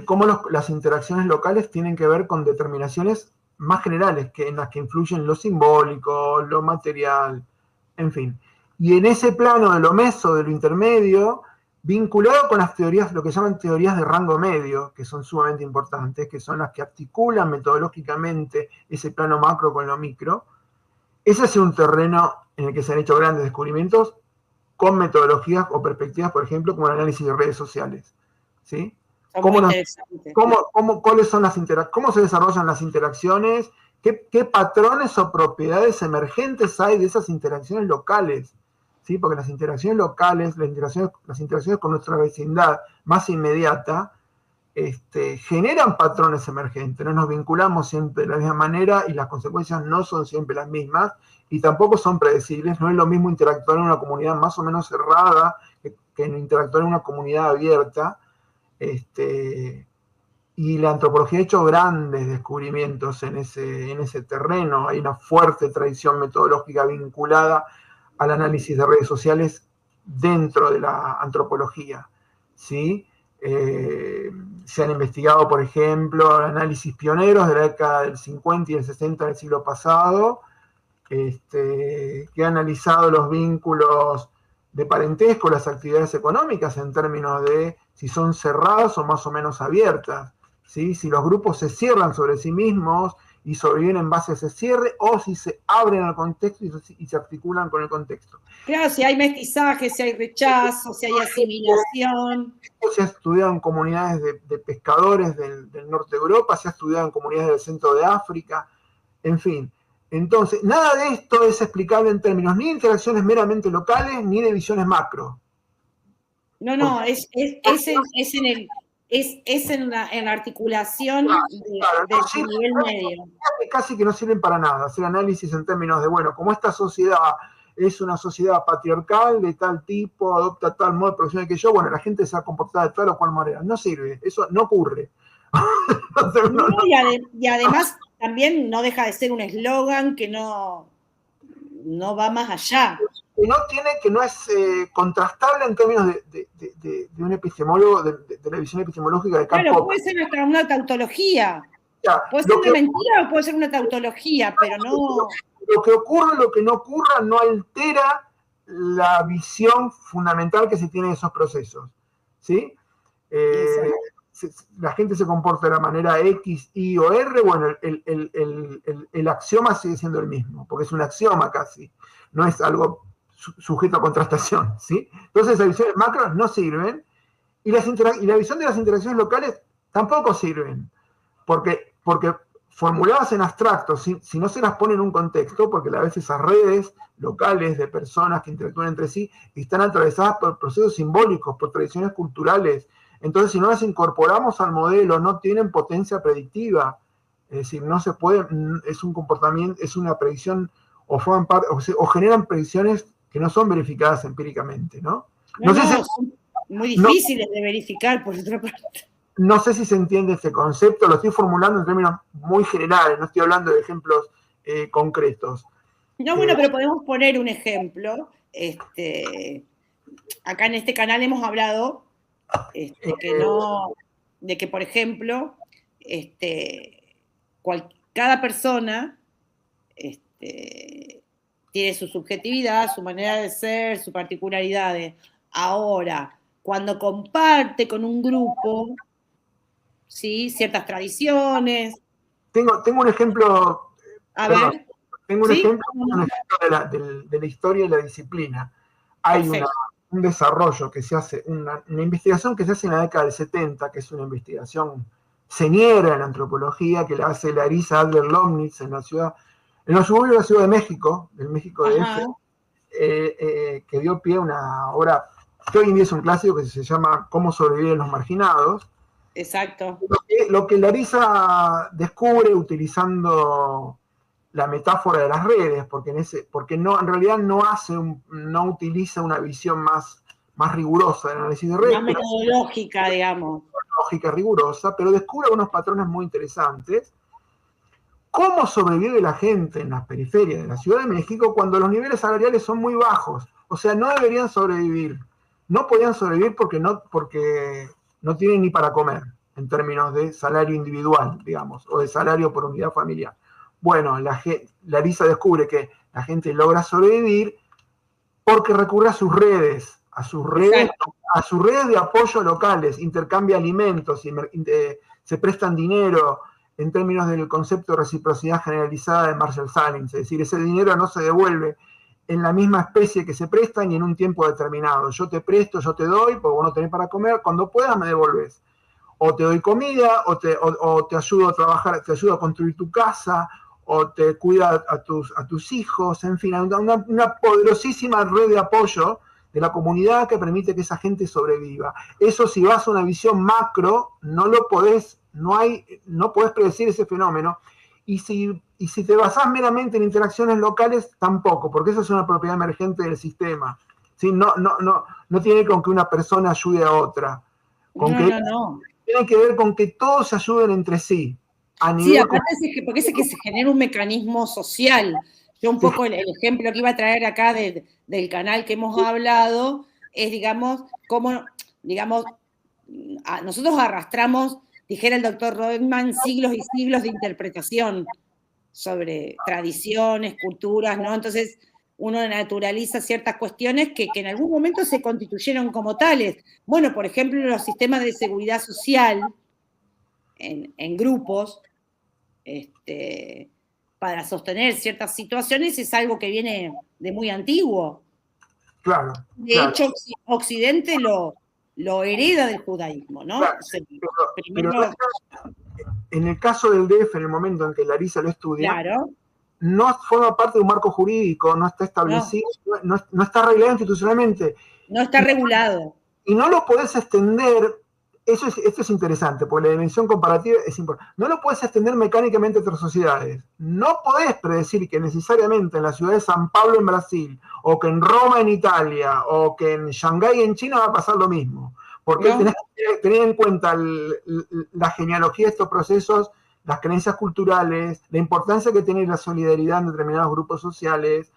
Cómo las interacciones locales tienen que ver con determinaciones más generales, en las que influyen lo simbólico, lo material, en fin. Y en ese plano de lo meso, de lo intermedio, vinculado con las teorías, lo que llaman teorías de rango medio, que son sumamente importantes, que son las que articulan metodológicamente ese plano macro con lo micro, ese es un terreno en el que se han hecho grandes descubrimientos con metodologías o perspectivas, por ejemplo, como el análisis de redes sociales. ¿Sí? ¿Cómo se desarrollan las interacciones? ¿Qué patrones o propiedades emergentes hay de esas interacciones locales? ¿Sí? Porque las interacciones locales, las interacciones con nuestra vecindad más inmediata, generan patrones emergentes. No nos vinculamos siempre de la misma manera y las consecuencias no son siempre las mismas y tampoco son predecibles. No es lo mismo interactuar en una comunidad más o menos cerrada que interactuar en una comunidad abierta. Y la antropología ha hecho grandes descubrimientos en ese terreno. Hay una fuerte tradición metodológica vinculada al análisis de redes sociales dentro de la antropología, ¿sí? Se han investigado, por ejemplo, análisis pioneros de la década del 50 y del 60 del siglo pasado, que ha analizado los vínculos de parentesco, las actividades económicas en términos de si son cerradas o más o menos abiertas, ¿sí? Si los grupos se cierran sobre sí mismos y sobreviven en base a ese cierre, o si se abren al contexto y se articulan con el contexto. Claro, si hay mestizaje, si hay rechazo, si hay asimilación. Se ha estudiado en comunidades de pescadores del norte de Europa, se ha estudiado en comunidades del centro de África, en fin. Entonces, nada de esto es explicable en términos ni de interacciones meramente locales, ni de visiones macro. No, es en la articulación del nivel medio. Casi que no sirven para nada, hacer análisis en términos de, bueno, como esta sociedad es una sociedad patriarcal de tal tipo, adopta tal modo de producción que yo, bueno, la gente se va a comportar de tal o cual manera. No sirve, eso no ocurre. Y además también no deja de ser un eslogan que no va más allá. Que no es contrastable en términos de un epistemólogo, de la visión epistemológica de campo. Claro, puede ser hasta una tautología. Puede ser una mentira o puede ser una tautología, pero no. Lo que ocurre, lo que no ocurra, no altera la visión fundamental que se tiene de esos procesos. ¿Sí? La gente se comporta de la manera X, Y o R, bueno, el axioma sigue siendo el mismo, porque es un axioma casi, no es algo sujeto a contrastación, ¿sí? Entonces las visiones macros no sirven, y la visión de las interacciones locales tampoco sirven, porque formuladas en abstracto, si no se las pone en un contexto, porque a veces esas redes locales de personas que interactúan entre sí están atravesadas por procesos simbólicos, por tradiciones culturales. Entonces, si no las incorporamos al modelo, no tienen potencia predictiva. Es decir, no se puede, es un comportamiento, es una predicción, o forman parte, o generan predicciones que no son verificadas empíricamente, ¿no? Son muy difíciles de verificar, por otra parte. No sé si se entiende este concepto, lo estoy formulando en términos muy generales, no estoy hablando de ejemplos concretos. No, bueno, pero podemos poner un ejemplo. Acá en este canal hemos hablado de que, por ejemplo, cada persona tiene su subjetividad, su manera de ser, sus particularidades. Ahora, cuando comparte con un grupo, ¿sí? Ciertas tradiciones. Tengo un ejemplo. Ver. Tengo un ejemplo de la historia y la disciplina. Hay un desarrollo que se hace, una investigación que se hace en la década del 70, que es una investigación señera en antropología, que la hace Larissa Adler-Lomnitz en los suburbios de la Ciudad de México, del México DF, que dio pie a una obra que hoy en día es un clásico que se llama ¿Cómo sobrevivir los marginados? Exacto. Lo que Larissa descubre utilizando la metáfora de las redes, porque en realidad no utiliza una visión más rigurosa del análisis de redes. Más metodológica, digamos. Metodológica, rigurosa, pero descubre unos patrones muy interesantes. ¿Cómo sobrevive la gente en las periferias de la Ciudad de México cuando los niveles salariales son muy bajos? O sea, no deberían sobrevivir. No podían sobrevivir porque no tienen ni para comer, en términos de salario individual, digamos, o de salario por unidad familiar. Bueno, Larissa descubre que la gente logra sobrevivir porque recurre a sus redes, de apoyo locales, intercambia alimentos, se prestan dinero en términos del concepto de reciprocidad generalizada de Marshall Salins, es decir, ese dinero no se devuelve en la misma especie que se presta ni en un tiempo determinado. Yo te presto, yo te doy, porque vos no tenés para comer, cuando puedas me devolves. O te doy comida, o te ayudo a trabajar, te ayudo a construir tu casa, o te cuida a tus hijos, en fin, una poderosísima red de apoyo de la comunidad que permite que esa gente sobreviva. Eso, si vas a una visión macro, no podés predecir ese fenómeno. Y si te basás meramente en interacciones locales, tampoco, porque eso es una propiedad emergente del sistema. ¿Sí? No tiene con que una persona ayude a otra. Tiene que ver con que todos se ayuden entre sí. Sí, aparte porque es que se genera un mecanismo social. Yo un poco el ejemplo que iba a traer acá del canal que hemos hablado es, digamos, cómo, digamos, nosotros arrastramos, dijera el doctor Rodman, siglos y siglos de interpretación sobre tradiciones, culturas, ¿no? Entonces uno naturaliza ciertas cuestiones que en algún momento se constituyeron como tales. Bueno, por ejemplo, los sistemas de seguridad social en grupos, para sostener ciertas situaciones es algo que viene de muy antiguo. Claro. De hecho, Occidente lo hereda del judaísmo, ¿no? Claro, O sea, pero en el caso del DF, en el momento en que Larisa lo estudia, claro, no forma parte de un marco jurídico, no está establecido, no está arreglado institucionalmente. No está regulado. Y no lo podés extender, esto es interesante, porque la dimensión comparativa es importante. No lo podés extender mecánicamente a otras sociedades. No podés predecir que necesariamente en la ciudad de San Pablo en Brasil, o que en Roma en Italia, o que en Shanghái en China va a pasar lo mismo. Porque tenés que tener en cuenta la genealogía de estos procesos, las creencias culturales, la importancia que tiene la solidaridad en determinados grupos sociales,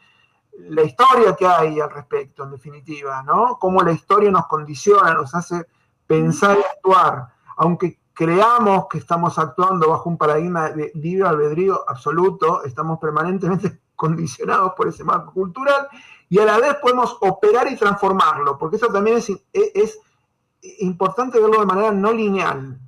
la historia que hay al respecto, en definitiva, ¿no? Cómo la historia nos condiciona, nos hace pensar y actuar, aunque creamos que estamos actuando bajo un paradigma de libre albedrío absoluto, estamos permanentemente condicionados por ese marco cultural y a la vez podemos operar y transformarlo, porque eso también es importante verlo de manera no lineal,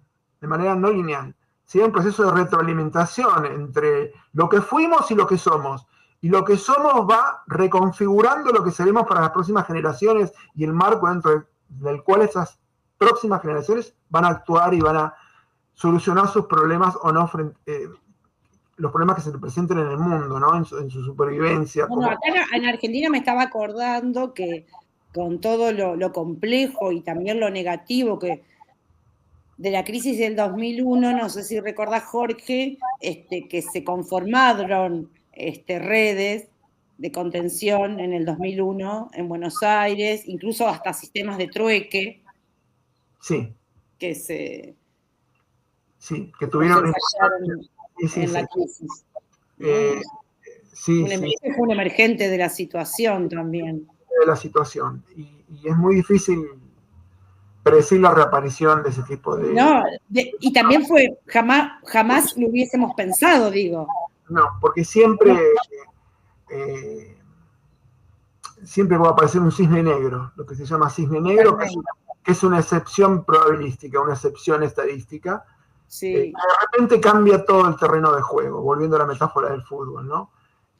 Sería un proceso de retroalimentación entre lo que fuimos y lo que somos. Y lo que somos va reconfigurando lo que seremos para las próximas generaciones y el marco dentro del cual esas próximas generaciones van a actuar y van a solucionar sus problemas o no, los problemas que se presenten en el mundo, ¿no? En su supervivencia. Bueno, acá en Argentina me estaba acordando que con todo lo complejo y también lo negativo de la crisis del 2001, no sé si recordás, Jorge, que se conformaron redes de contención en el 2001 en Buenos Aires, incluso hasta sistemas de trueque. Sí. Que se... Sí, que tuvieron... en la crisis. Sí, fue un emergente de la situación también. De la situación. Y es muy difícil predecir la reaparición de ese tipo de... No, y también fue, jamás lo hubiésemos pensado, digo. No, porque siempre va a aparecer un cisne negro, lo que se llama cisne negro, que es una excepción probabilística, una excepción estadística. Sí. De repente cambia todo el terreno de juego, volviendo a la metáfora del fútbol, ¿no?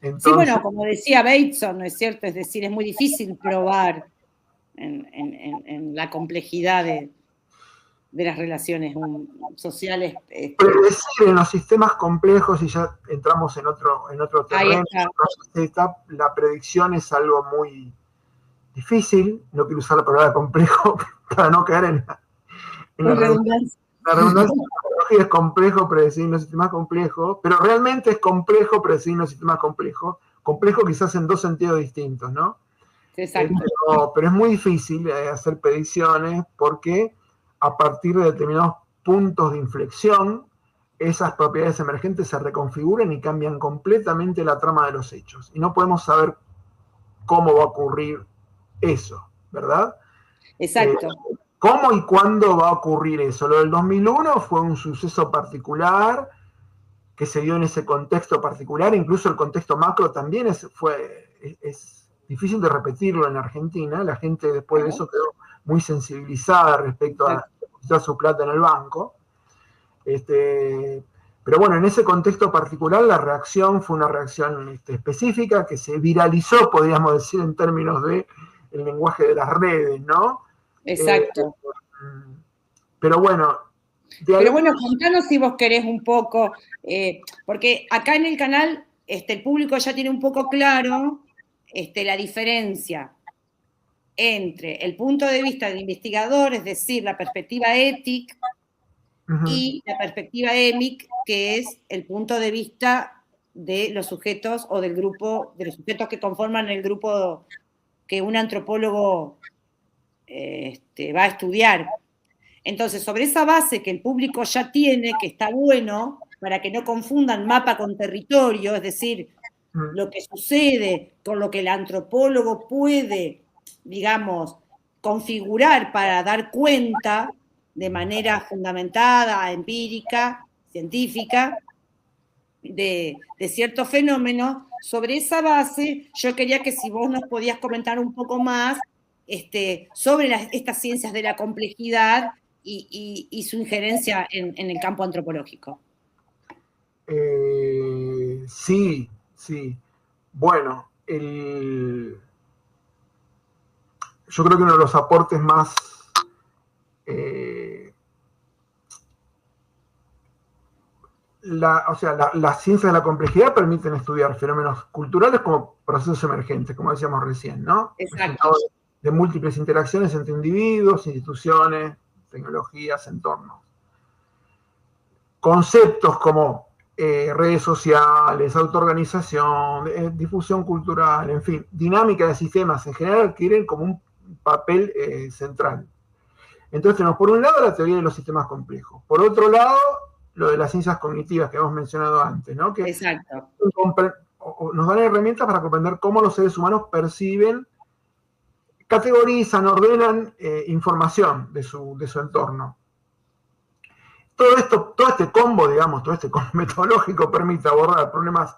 Entonces, sí, bueno, como decía Bateson, ¿no es cierto? Es decir, es muy difícil probar en la complejidad de las relaciones sociales. Predecir en los sistemas complejos, y ya entramos en otro terreno, la predicción es algo muy difícil, no quiero usar la palabra complejo para no caer en la redundancia. La redundancia es complejo predecir en los sistemas complejos, pero realmente es complejo predecir en los sistemas complejos, complejo quizás en dos sentidos distintos, ¿no? Exacto. Pero es muy difícil hacer predicciones porque a partir de determinados puntos de inflexión, esas propiedades emergentes se reconfiguran y cambian completamente la trama de los hechos. Y no podemos saber cómo va a ocurrir eso, ¿verdad? Exacto. ¿Cómo y cuándo va a ocurrir eso? Lo del 2001 fue un suceso particular que se dio en ese contexto particular, incluso el contexto macro también es difícil de repetirlo en Argentina, la gente después de eso quedó muy sensibilizada respecto a depositar su plata en el banco. Pero bueno, en ese contexto particular la reacción fue una reacción específica que se viralizó, podríamos decir, en términos del lenguaje de las redes, ¿no? Exacto. Pero bueno. Pero bueno, contanos si vos querés un poco, porque acá en el canal el público ya tiene un poco claro la diferencia entre el punto de vista del investigador, es decir, la perspectiva ética, y la perspectiva EMIC, que es el punto de vista de los sujetos o del grupo, de los sujetos que conforman el grupo que un antropólogo va a estudiar. Entonces, sobre esa base que el público ya tiene, que está bueno, para que no confundan mapa con territorio, es decir, lo que sucede con lo que el antropólogo puede, digamos, configurar para dar cuenta de manera fundamentada, empírica, científica, de ciertos fenómenos. Sobre esa base, yo quería que si vos nos podías comentar un poco más sobre estas ciencias de la complejidad y su injerencia en el campo antropológico. Sí, sí. Bueno, yo creo que uno de los aportes más las ciencias de la complejidad permiten estudiar fenómenos culturales como procesos emergentes, como decíamos recién, ¿no? Exacto. De múltiples interacciones entre individuos, instituciones, tecnologías, entornos. Conceptos como redes sociales, autoorganización, difusión cultural, en fin, dinámica de sistemas en general adquieren como un papel central. Entonces tenemos por un lado la teoría de los sistemas complejos, por otro lado lo de las ciencias cognitivas que hemos mencionado antes, ¿no? Que exacto. Nos dan herramientas para comprender cómo los seres humanos perciben, categorizan, ordenan información de su entorno. Todo este combo, digamos, todo este combo metodológico permite abordar problemas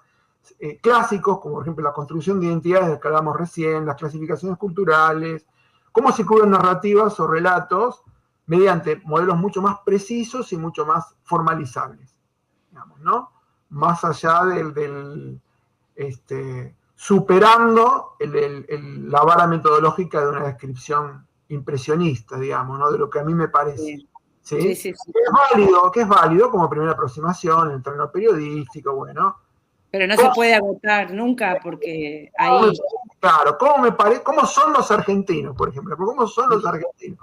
clásicos, como por ejemplo la construcción de identidades de las que hablamos recién, las clasificaciones culturales, cómo se cubren narrativas o relatos mediante modelos mucho más precisos y mucho más formalizables, digamos, ¿no? Más allá superando la vara metodológica de una descripción impresionista, digamos, ¿no? De lo que a mí me parece. ¿Sí? Sí. Que es válido como primera aproximación en el terreno periodístico, bueno. Pero no se puede agotar nunca porque ahí... Claro, ¿cómo son los argentinos, por ejemplo? ¿Cómo son los argentinos?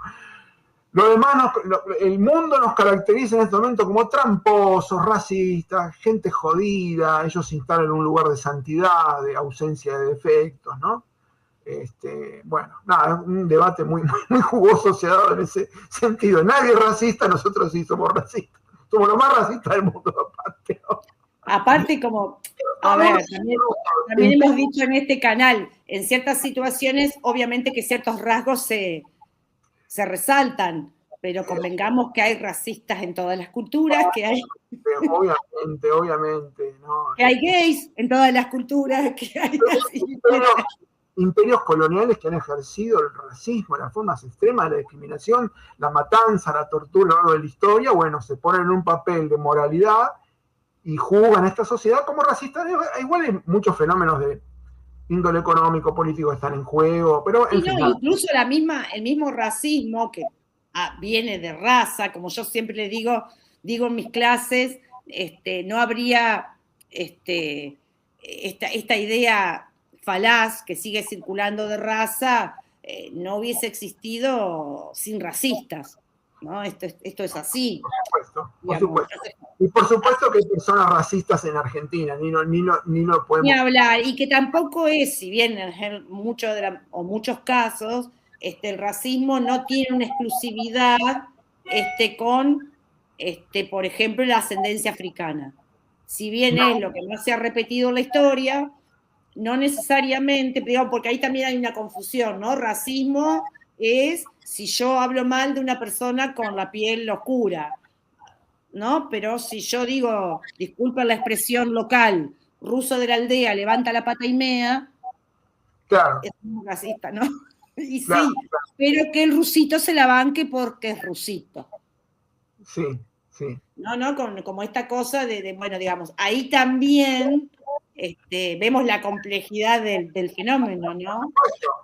Lo demás, el mundo nos caracteriza en este momento como tramposos, racistas, gente jodida, ellos se instalan en un lugar de santidad, de ausencia de defectos, ¿no? Bueno, nada, es un debate muy jugoso se ha dado en ese sentido. Nadie es racista, nosotros sí somos racistas. Somos los más racistas del mundo, aparte, ¿no? Aparte, como, a ver, también hemos dicho en este canal, en ciertas situaciones, obviamente que ciertos rasgos se resaltan, pero convengamos que hay racistas en todas las culturas, que hay... Obviamente, ¿no? Que hay gays en todas las culturas, que hay... Imperios coloniales que han ejercido el racismo, las formas extremas de la discriminación, la matanza, la tortura a lo largo de la historia, bueno, se ponen en un papel de moralidad y juzgan a esta sociedad como racistas. Igual hay muchos fenómenos de índole económico, político que están en juego, pero en fin, incluso el mismo racismo que viene de raza, como yo siempre le digo en mis clases, no habría esta idea falaz que sigue circulando de raza, no hubiese existido sin racistas, ¿no? Esto es así. Por supuesto. Y por supuesto que hay personas racistas en Argentina, ni lo podemos... Ni hablar, y que tampoco es, si bien en muchos casos, el racismo no tiene una exclusividad con, por ejemplo, la ascendencia africana. Si bien es lo que más se ha repetido en la historia, no necesariamente, digamos, porque ahí también hay una confusión, ¿no? Racismo es si yo hablo mal de una persona con la piel oscura, ¿no? Pero si yo digo, disculpa la expresión local, ruso de la aldea, levanta la pata y mea, claro, es un racista, ¿no? Y claro, sí, claro. Pero que el rusito se la banque porque es rusito. Sí, sí. No, como esta cosa bueno, digamos, ahí también vemos la complejidad del fenómeno, ¿no?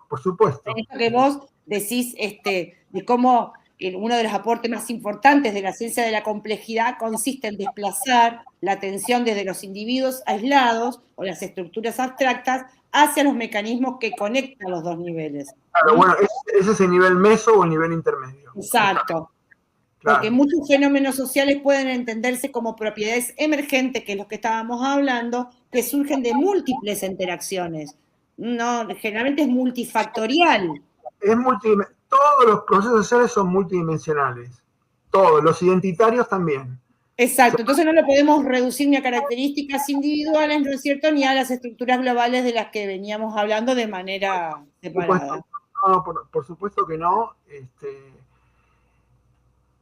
Por supuesto. Esto que vos decís de cómo uno de los aportes más importantes de la ciencia de la complejidad consiste en desplazar la atención desde los individuos aislados o las estructuras abstractas hacia los mecanismos que conectan los dos niveles. Claro, bueno, ese es el nivel meso o el nivel intermedio. Exacto. Claro. Porque muchos fenómenos sociales pueden entenderse como propiedades emergentes, que es lo que estábamos hablando, que surgen de múltiples interacciones. No, generalmente es multifactorial. Todos los procesos sociales son multidimensionales. Todos, los identitarios también. Exacto, entonces no lo podemos reducir ni a características individuales, ¿no es cierto?, ni a las estructuras globales de las que veníamos hablando de manera separada. Por supuesto que no.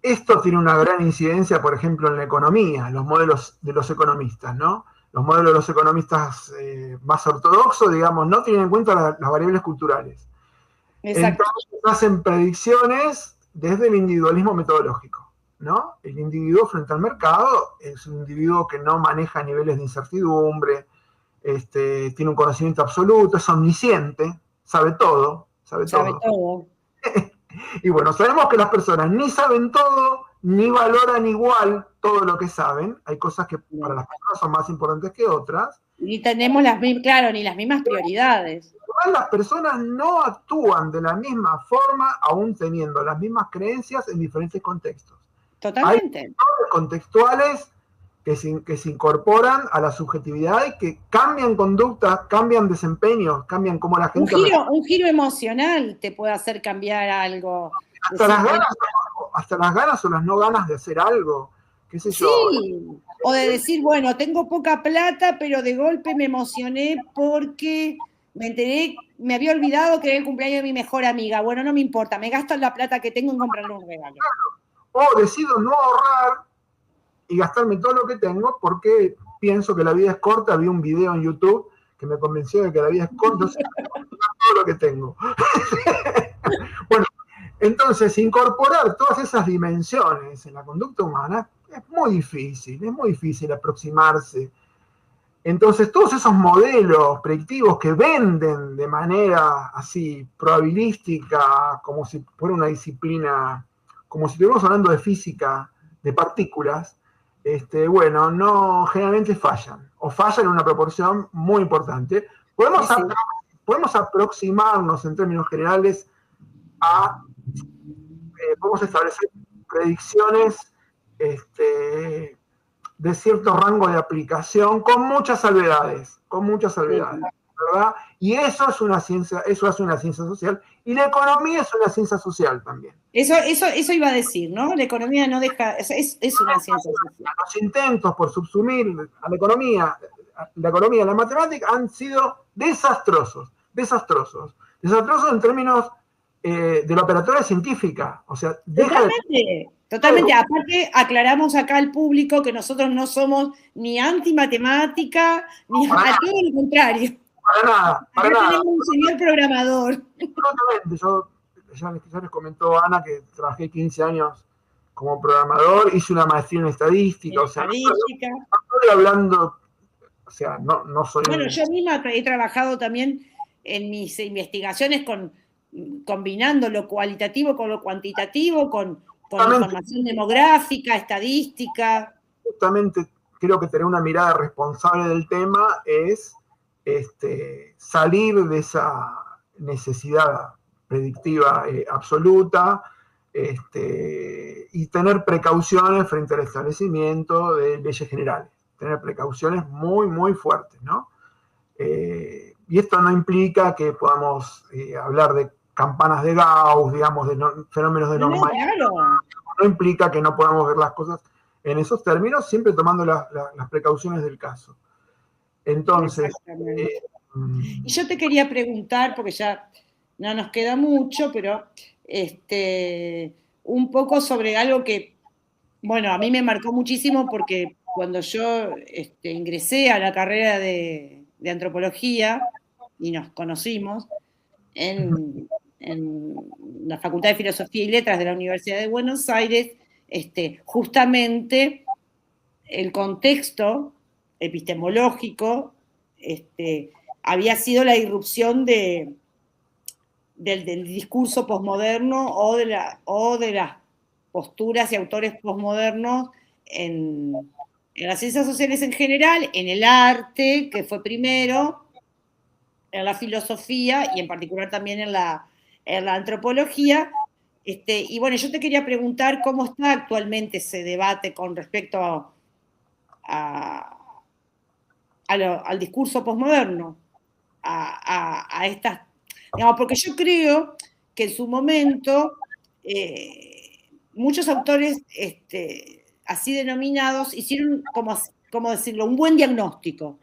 Esto tiene una gran incidencia, por ejemplo, en la economía, los modelos de los economistas, ¿no? Los modelos de los economistas más ortodoxos, digamos, no tienen en cuenta las variables culturales. Exacto. Entonces hacen predicciones desde el individualismo metodológico, ¿no? El individuo frente al mercado es un individuo que no maneja niveles de incertidumbre, tiene un conocimiento absoluto, es omnisciente, sabe todo, sabe Sabe todo. todo. Y bueno, sabemos que las personas ni saben todo, ni valoran igual todo lo que saben. Hay cosas que para las personas son más importantes que otras. Ni tenemos claro, ni las mismas prioridades. Igual las personas no actúan de la misma forma, aún teniendo las mismas creencias en diferentes contextos. Totalmente. Hay contextuales que se incorporan a la subjetividad y que cambian conductas, cambian desempeños, cambian cómo la gente... Un giro emocional te puede hacer cambiar algo. Hasta las ganas o las no ganas de hacer algo, qué sé yo. Sí, o de decir, bueno, tengo poca plata, pero de golpe me emocioné porque me enteré, me había olvidado que era el cumpleaños de mi mejor amiga. Bueno, no me importa, me gasto la plata que tengo en comprarle un regalo. O decido no ahorrar y gastarme todo lo que tengo porque pienso que la vida es corta. Vi un video en YouTube que me convenció de que la vida es corta, entonces todo lo que tengo. Bueno, entonces incorporar todas esas dimensiones en la conducta humana es muy difícil aproximarse. Entonces todos esos modelos predictivos que venden de manera así probabilística, como si fuera una disciplina, como si estuviéramos hablando de física de partículas, bueno, no, generalmente fallan, o fallan en una proporción muy importante. Podemos aproximarnos en términos generales podemos establecer predicciones de cierto rango de aplicación con muchas salvedades, ¿verdad? Y eso es una ciencia social, y la economía es una ciencia social también. Eso iba a decir, ¿no? La economía no deja, es una ciencia social. Los intentos por subsumir a la economía y la matemática han sido desastrosos en términos de la operatoria científica. O sea, Totalmente. Aparte, aclaramos acá al público que nosotros no somos ni anti-matemática, ni a todo lo contrario. Para nada. Tenemos un señor programador. Absolutamente. Ya les comentó Ana que trabajé 15 años como programador, hice una maestría en estadística. No estoy hablando, o sea, no soy... Bueno, yo misma he trabajado también en mis investigaciones combinando lo cualitativo con lo cuantitativo, con información demográfica, estadística. Justamente creo que tener una mirada responsable del tema es salir de esa necesidad predictiva absoluta y tener precauciones frente al establecimiento de leyes generales. Tener precauciones muy, muy fuertes, ¿no? Y esto no implica que podamos hablar de campanas de Gauss, digamos, de fenómenos de normalidad. No implica que no podamos ver las cosas en esos términos, siempre tomando las precauciones del caso. Entonces... y yo te quería preguntar, porque ya no nos queda mucho, pero un poco sobre algo que, bueno, a mí me marcó muchísimo porque cuando yo ingresé a la carrera de antropología y nos conocimos en la Facultad de Filosofía y Letras de la Universidad de Buenos Aires, justamente el contexto epistemológico había sido la irrupción del discurso posmoderno o de las posturas y autores posmodernos en las ciencias sociales en general, en el arte, que fue primero, en la filosofía y en particular también en la antropología. Y bueno, yo te quería preguntar cómo está actualmente ese debate con respecto al discurso posmoderno, a estas, digamos, porque yo creo que en su momento muchos autores así denominados hicieron, como decirlo, un buen diagnóstico.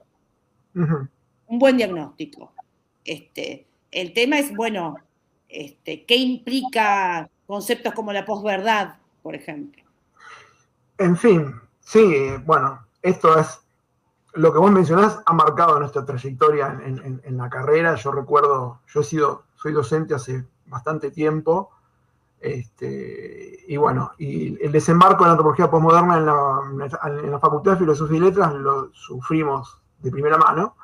Uh-huh. Un buen diagnóstico. El tema es, bueno, ¿qué implica conceptos como la posverdad, por ejemplo? En fin, sí, bueno, esto es lo que vos mencionás, ha marcado nuestra trayectoria en la carrera. Yo recuerdo, soy docente hace bastante tiempo, Y bueno, y el desembarco de la antropología posmoderna en la Facultad de Filosofía y Letras lo sufrimos de primera mano,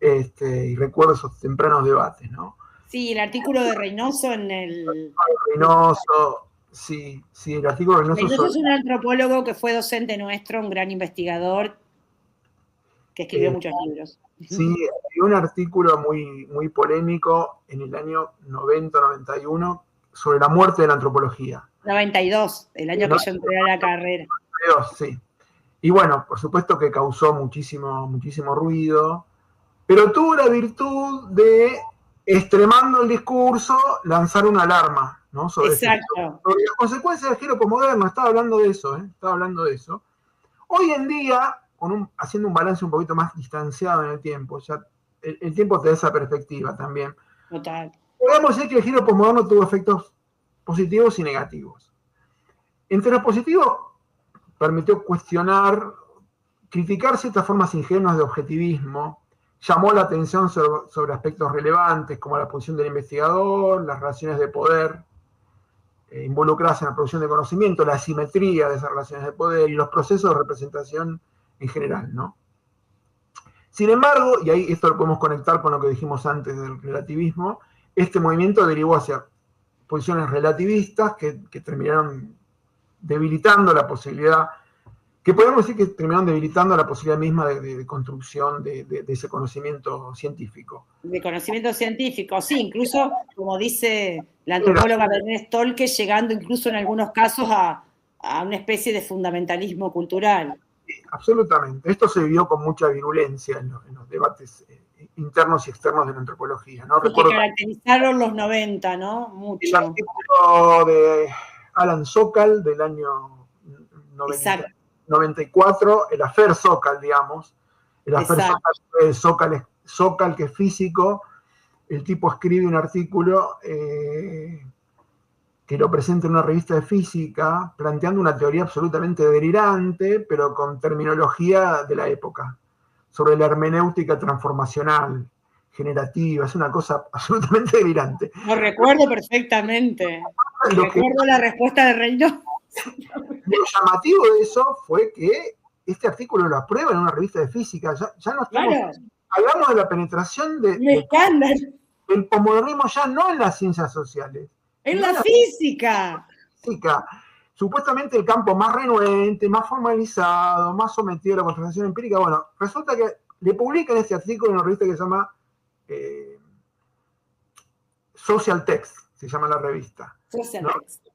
y recuerdo esos tempranos debates, ¿no? Sí, el artículo de Reynoso en el... Reynoso, sí, el artículo de Reynoso... Reynoso es un antropólogo que fue docente nuestro, un gran investigador, que escribió muchos libros. Sí, hay un artículo muy polémico en el año 90-91 sobre la muerte de la antropología. 92, el año que yo entré a la carrera. 92, sí. Y bueno, por supuesto que causó muchísimo ruido, pero tuvo la virtud de, extremando el discurso, lanzar una alarma, ¿no? Sobre exacto. Sobre las consecuencias del género posmoderno, estaba hablando de eso, Hoy en día, haciendo un balance un poquito más distanciado en el tiempo, ya el tiempo te da esa perspectiva también. Total. Podemos decir que el género posmoderno tuvo efectos positivos y negativos. Entre los positivos, permitió criticar ciertas formas ingenuas de objetivismo, llamó la atención sobre aspectos relevantes como la posición del investigador, las relaciones de poder involucradas en la producción de conocimiento, la asimetría de esas relaciones de poder y los procesos de representación en general, ¿no? Sin embargo, y ahí esto lo podemos conectar con lo que dijimos antes del relativismo, este movimiento derivó hacia posiciones relativistas que terminaron debilitando la posibilidad, que podemos decir que terminaron debilitando la posibilidad misma de construcción de ese conocimiento científico. De conocimiento científico, sí, incluso, como dice la antropóloga Berenice Stolke, llegando incluso en algunos casos a una especie de fundamentalismo cultural. Sí, absolutamente. Esto se vivió con mucha virulencia en los debates internos y externos de la antropología, ¿no? Sí, que caracterizaron los 90, ¿no? Mucho. El artículo de Alan Sokal del año 94, el afer Sokal, digamos. El afer Sokal, que es físico. El tipo escribe un artículo que lo presenta en una revista de física, planteando una teoría absolutamente delirante, pero con terminología de la época, sobre la hermenéutica transformacional, generativa. Es una cosa absolutamente delirante. Lo recuerdo perfectamente. Recuerdo la respuesta de Reynoso. Lo llamativo de eso fue que este artículo lo aprueba en una revista de física. Ya no estamos... Claro. Hablamos de la penetración del posmodernismo ya no en las ciencias sociales. En la física. Supuestamente el campo más renuente, más formalizado, más sometido a la constatación empírica. Bueno, resulta que le publican este artículo en una revista que se llama Social Text, se llama la revista. Social Text.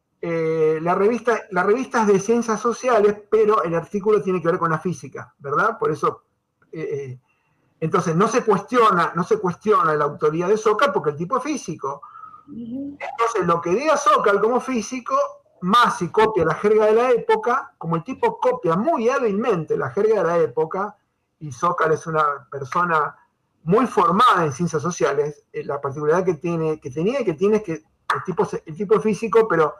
La revista es de ciencias sociales, pero el artículo tiene que ver con la física, ¿verdad? Por eso, entonces no se cuestiona la autoría de Sokal porque el tipo es físico. Entonces lo que diga Sokal como físico, más si copia la jerga de la época, como el tipo copia muy hábilmente la jerga de la época, y Sokal es una persona muy formada en ciencias sociales, la particularidad que tiene es que el tipo es físico, pero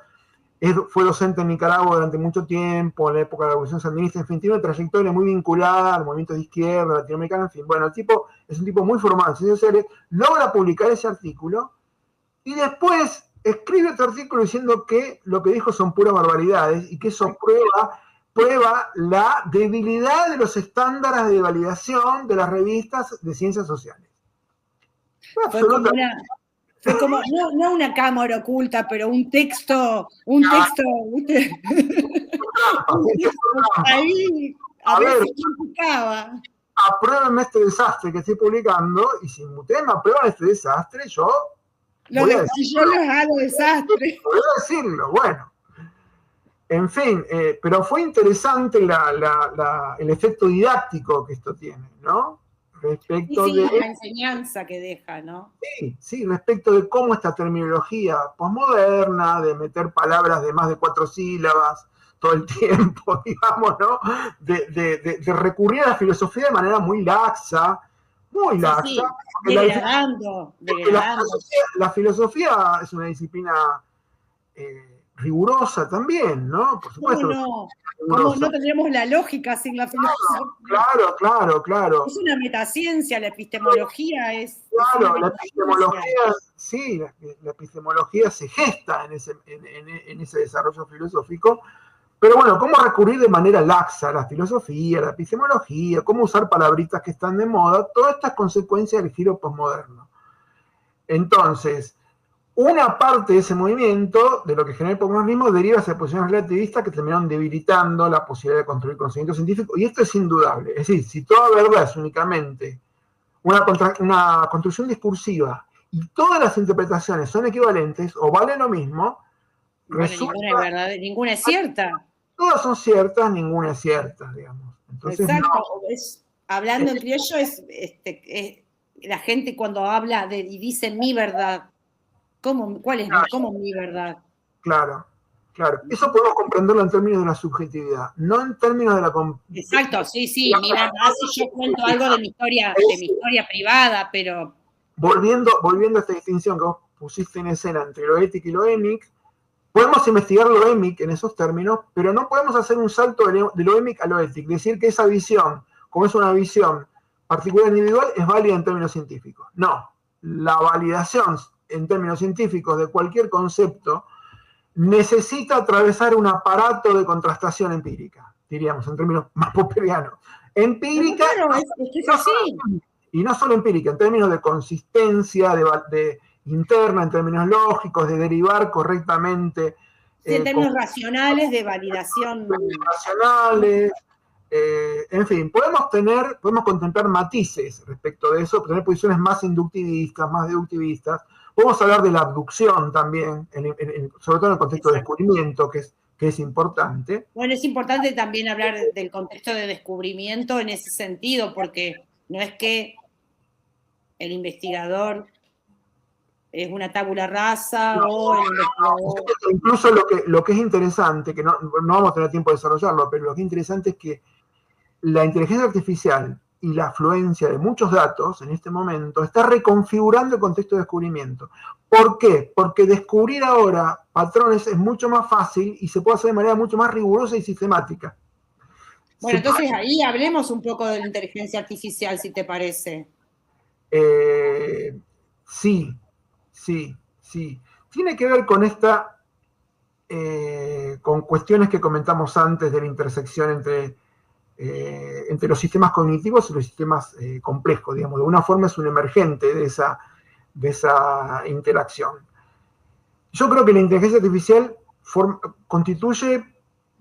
fue docente en Nicaragua durante mucho tiempo, en la época de la Revolución Sandinista, en fin, tiene una trayectoria muy vinculada al movimiento de izquierda, latinoamericano, en fin. Bueno, el tipo es un tipo muy formado en ciencias sociales, logra publicar ese artículo, y después escribe otro artículo diciendo que lo que dijo son puras barbaridades, y que eso prueba la debilidad de los estándares de validación de las revistas de ciencias sociales. Fue como no una cámara oculta, pero un texto ahí, a ver si implicaba. Apruébenme este desastre que estoy publicando, y si ustedes me aprueban este desastre, yo los hago desastre. Voy a decirlo, bueno. En fin, pero fue interesante el efecto didáctico que esto tiene, ¿no? Respecto de la enseñanza que deja, ¿no? Sí, respecto de cómo esta terminología posmoderna, de meter palabras de más de 4 sílabas todo el tiempo, digamos, ¿no? De recurrir a la filosofía de manera muy laxa. Sí, degradando. La filosofía es una disciplina rigurosa también, ¿no? Por supuesto. ¿Cómo no tendríamos la lógica sin la filosofía? Claro. Es una metaciencia, la epistemología es Claro, una la epistemología, sí, la epistemología se gesta en ese desarrollo filosófico, pero bueno, ¿cómo recurrir de manera laxa a la filosofía, a la epistemología? ¿Cómo usar palabritas que están de moda? Todas estas consecuencias del giro posmoderno. Entonces, una parte de ese movimiento, de lo que genera el posmodernismo, deriva hacia posiciones relativistas que terminaron debilitando la posibilidad de construir conocimiento científico, y esto es indudable. Es decir, si toda verdad es únicamente una construcción discursiva y todas las interpretaciones son equivalentes o valen lo mismo, bueno, ninguna es verdad, ninguna es cierta. Todas son ciertas, ninguna es cierta, digamos. Entonces, exacto. No, hablando en criollo, es la gente cuando habla y dice mi verdad. ¿Cuál es cómo mi verdad? Claro. Eso podemos comprenderlo en términos de la subjetividad, no en términos de la... Exacto, sí. Mi verdad, si yo cuento algo de mi historia privada, pero... Volviendo a esta distinción que vos pusiste en escena entre lo ético y lo émic, podemos investigar lo émic en esos términos, pero no podemos hacer un salto de lo émic a lo ético. Decir que esa visión, como es una visión particular individual, es válida en términos científicos. No. La validación en términos científicos de cualquier concepto necesita atravesar un aparato de contrastación empírica, diríamos, en términos más popperianos. Empírica. Claro, es que es así. Y no solo empírica, en términos de consistencia, de interna, en términos lógicos, de derivar correctamente. Sí, en términos racionales, de validación. Racionales, en fin, podemos contemplar matices respecto de eso, tener posiciones más inductivistas, más deductivistas. Podemos hablar de la abducción también, sobre todo en el contexto de descubrimiento, que es importante. Bueno, es importante también hablar del contexto de descubrimiento en ese sentido, porque no es que el investigador es una tabula rasa o el investigador... Incluso lo que es interesante, que no vamos a tener tiempo de desarrollarlo, pero lo que es interesante es que la inteligencia artificial y la afluencia de muchos datos en este momento está reconfigurando el contexto de descubrimiento. ¿Por qué? Porque descubrir ahora patrones es mucho más fácil y se puede hacer de manera mucho más rigurosa y sistemática. Bueno, entonces ahí hablemos un poco de la inteligencia artificial, si te parece. Sí. Tiene que ver con con cuestiones que comentamos antes de la intersección entre los sistemas cognitivos y los sistemas complejos, digamos. De alguna forma es un emergente de esa interacción. Yo creo que la inteligencia artificial constituye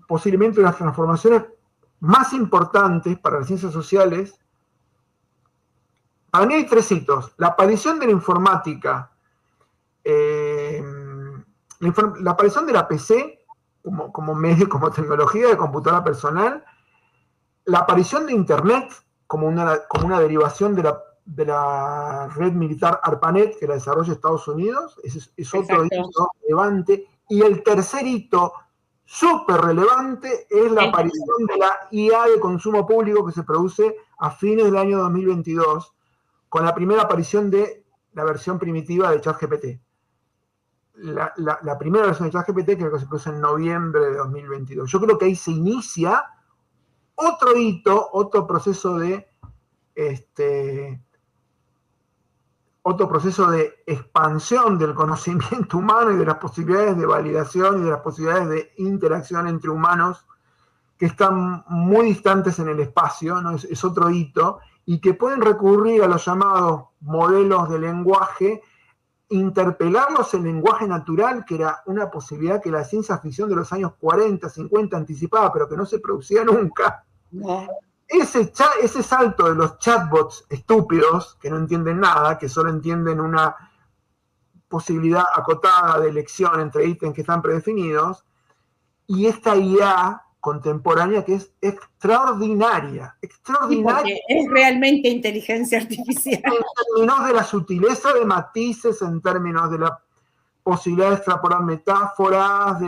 posiblemente una de las transformaciones más importantes para las ciencias sociales. Para mí hay 3 hitos. La aparición de la informática, la aparición de la PC como medio, como tecnología de computadora personal, la aparición de Internet como una derivación de la red militar ARPANET que la desarrolla Estados Unidos, es otro hito relevante. Y el tercer hito súper relevante es la aparición de la IA de consumo público que se produce a fines del año 2022, con la primera aparición de la versión primitiva de ChatGPT. La primera versión de ChatGPT creo que se produce en noviembre de 2022. Yo creo que ahí se inicia otro hito, otro proceso de expansión del conocimiento humano y de las posibilidades de validación y de las posibilidades de interacción entre humanos que están muy distantes en el espacio, ¿no? Es otro hito, y que pueden recurrir a los llamados modelos de lenguaje, interpelarlos en lenguaje natural, que era una posibilidad que la ciencia ficción de los años 40, 50 anticipaba, pero que no se producía nunca. No. Ese salto de los chatbots estúpidos, que no entienden nada, que solo entienden una posibilidad acotada de elección entre ítems que están predefinidos, y esta IA contemporánea que es extraordinaria. Porque es realmente inteligencia artificial. En términos de la sutileza de matices, en términos de la posibilidad de extrapolar metáforas,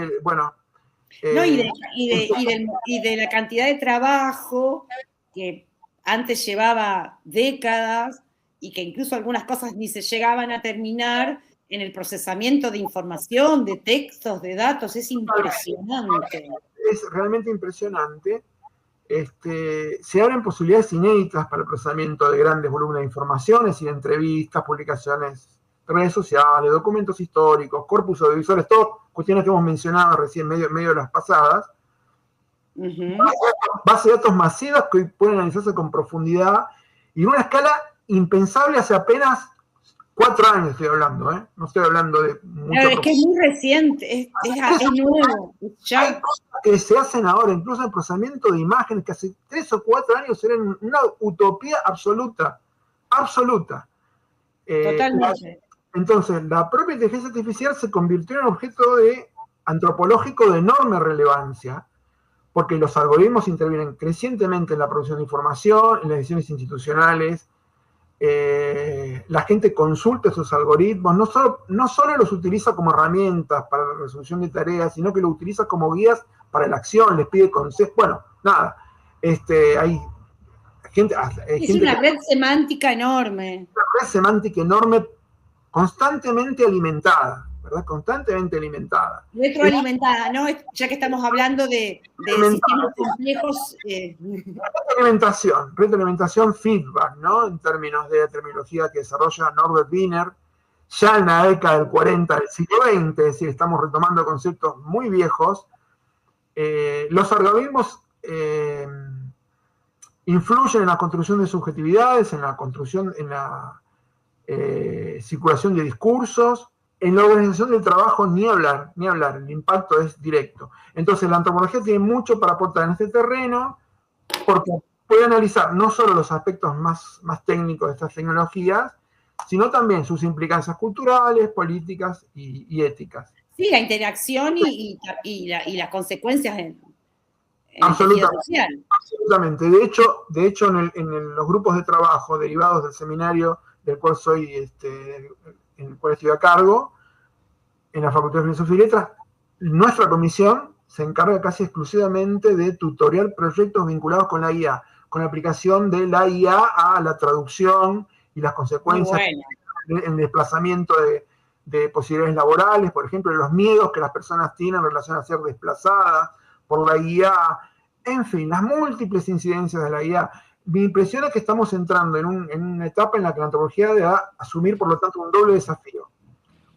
y de la cantidad de trabajo que antes llevaba décadas y que incluso algunas cosas ni se llegaban a terminar, en el procesamiento de información, de textos, de datos, es impresionante. Es realmente impresionante. Se abren posibilidades inéditas para el procesamiento de grandes volúmenes de informaciones y de entrevistas, publicaciones, redes sociales, documentos históricos, corpus audiovisuales, todas cuestiones que hemos mencionado recién medio de las pasadas. Bases de datos masivas que hoy pueden analizarse con profundidad y en una escala impensable hace apenas 4 años estoy hablando, ¿eh? No estoy hablando de mucho. Es que es muy reciente, es nuevo. Hay cosas que se hacen ahora, incluso el procesamiento de imágenes, que hace 3 o 4 años eran una utopía absoluta. Absoluta. Totalmente. Entonces, la propia inteligencia artificial se convirtió en un objeto antropológico de enorme relevancia, porque los algoritmos intervienen crecientemente en la producción de información, en las decisiones institucionales. La gente consulta esos algoritmos, no solo los utiliza como herramientas para la resolución de tareas, sino que los utiliza como guías para la acción, les pide consejos. Bueno, nada, hay gente... Es una red semántica enorme. Una red semántica enorme, constantemente alimentada, ¿verdad? Constantemente alimentada. Retroalimentada, ¿no? Ya que estamos hablando de sistemas complejos. Retroalimentación, feedback, ¿no? En términos de la terminología que desarrolla Norbert Wiener, ya en la década del 40 del siglo XX, es decir, estamos retomando conceptos muy viejos. Los algoritmos influyen en la construcción de subjetividades, en la construcción, en la circulación de discursos, en la organización del trabajo, ni hablar, el impacto es directo. Entonces la antropología tiene mucho para aportar en este terreno, porque puede analizar no solo los aspectos más técnicos de estas tecnologías, sino también sus implicancias culturales, políticas y éticas. Sí, la interacción y las consecuencias en absolutamente. De hecho en los grupos de trabajo derivados del seminario del cual soy, en el cual estoy a cargo, en la Facultad de Filosofía y Letras, nuestra comisión se encarga casi exclusivamente de tutorial proyectos vinculados con la IA, con la aplicación de la IA a la traducción y las consecuencias en desplazamiento de posibilidades laborales, por ejemplo, los miedos que las personas tienen en relación a ser desplazadas por la IA, en fin, las múltiples incidencias de la IA. Me impresiona que estamos entrando en una etapa en la que la antropología debe asumir, por lo tanto, un doble desafío.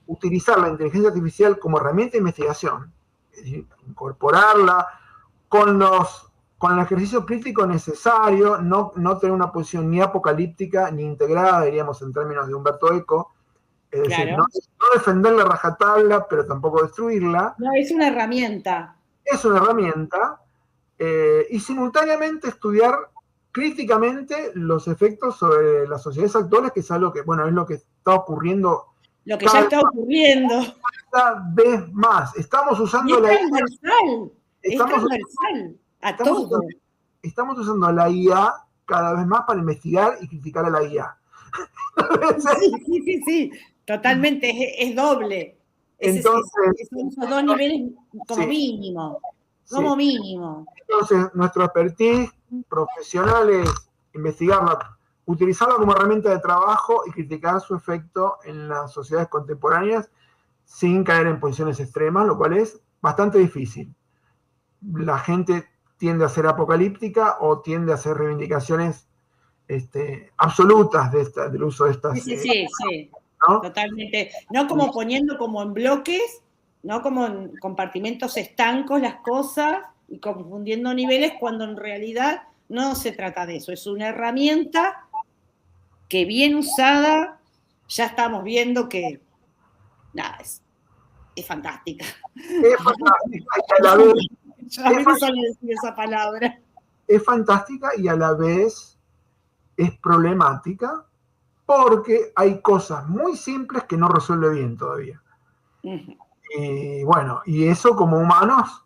Utilizar la inteligencia artificial como herramienta de investigación, es decir, incorporarla con el ejercicio crítico necesario, no tener una posición ni apocalíptica ni integrada, diríamos en términos de Humberto Eco, es decir, no defenderla a rajatabla, pero tampoco destruirla. No, es una herramienta. Es una herramienta, y simultáneamente estudiar críticamente los efectos sobre las sociedades actuales, que es algo que, bueno, es lo que está ocurriendo. Lo que ya está ocurriendo. Cada vez más. Estamos usando la IA. Es transversal a todo. Estamos usando la IA cada vez más para investigar y criticar a la IA. Sí. Totalmente, es doble. Entonces, son 2 niveles como mínimo. Como mínimo. Entonces, nuestro expertise profesional es investigarla, utilizarla como herramienta de trabajo y criticar su efecto en las sociedades contemporáneas sin caer en posiciones extremas, lo cual es bastante difícil. La gente tiende a ser apocalíptica o tiende a hacer reivindicaciones absolutas del uso de estas... Sí. ¿no? Totalmente. No como poniendo como en bloques, no como en compartimentos estancos las cosas y confundiendo niveles cuando en realidad no se trata de eso. Es una herramienta que bien usada ya estamos viendo que nada, es fantástica. Es fantástica y a la vez... A mí me sale decir esa palabra. Es fantástica y a la vez es problemática porque hay cosas muy simples que no resuelve bien todavía. Y bueno, y eso como humanos,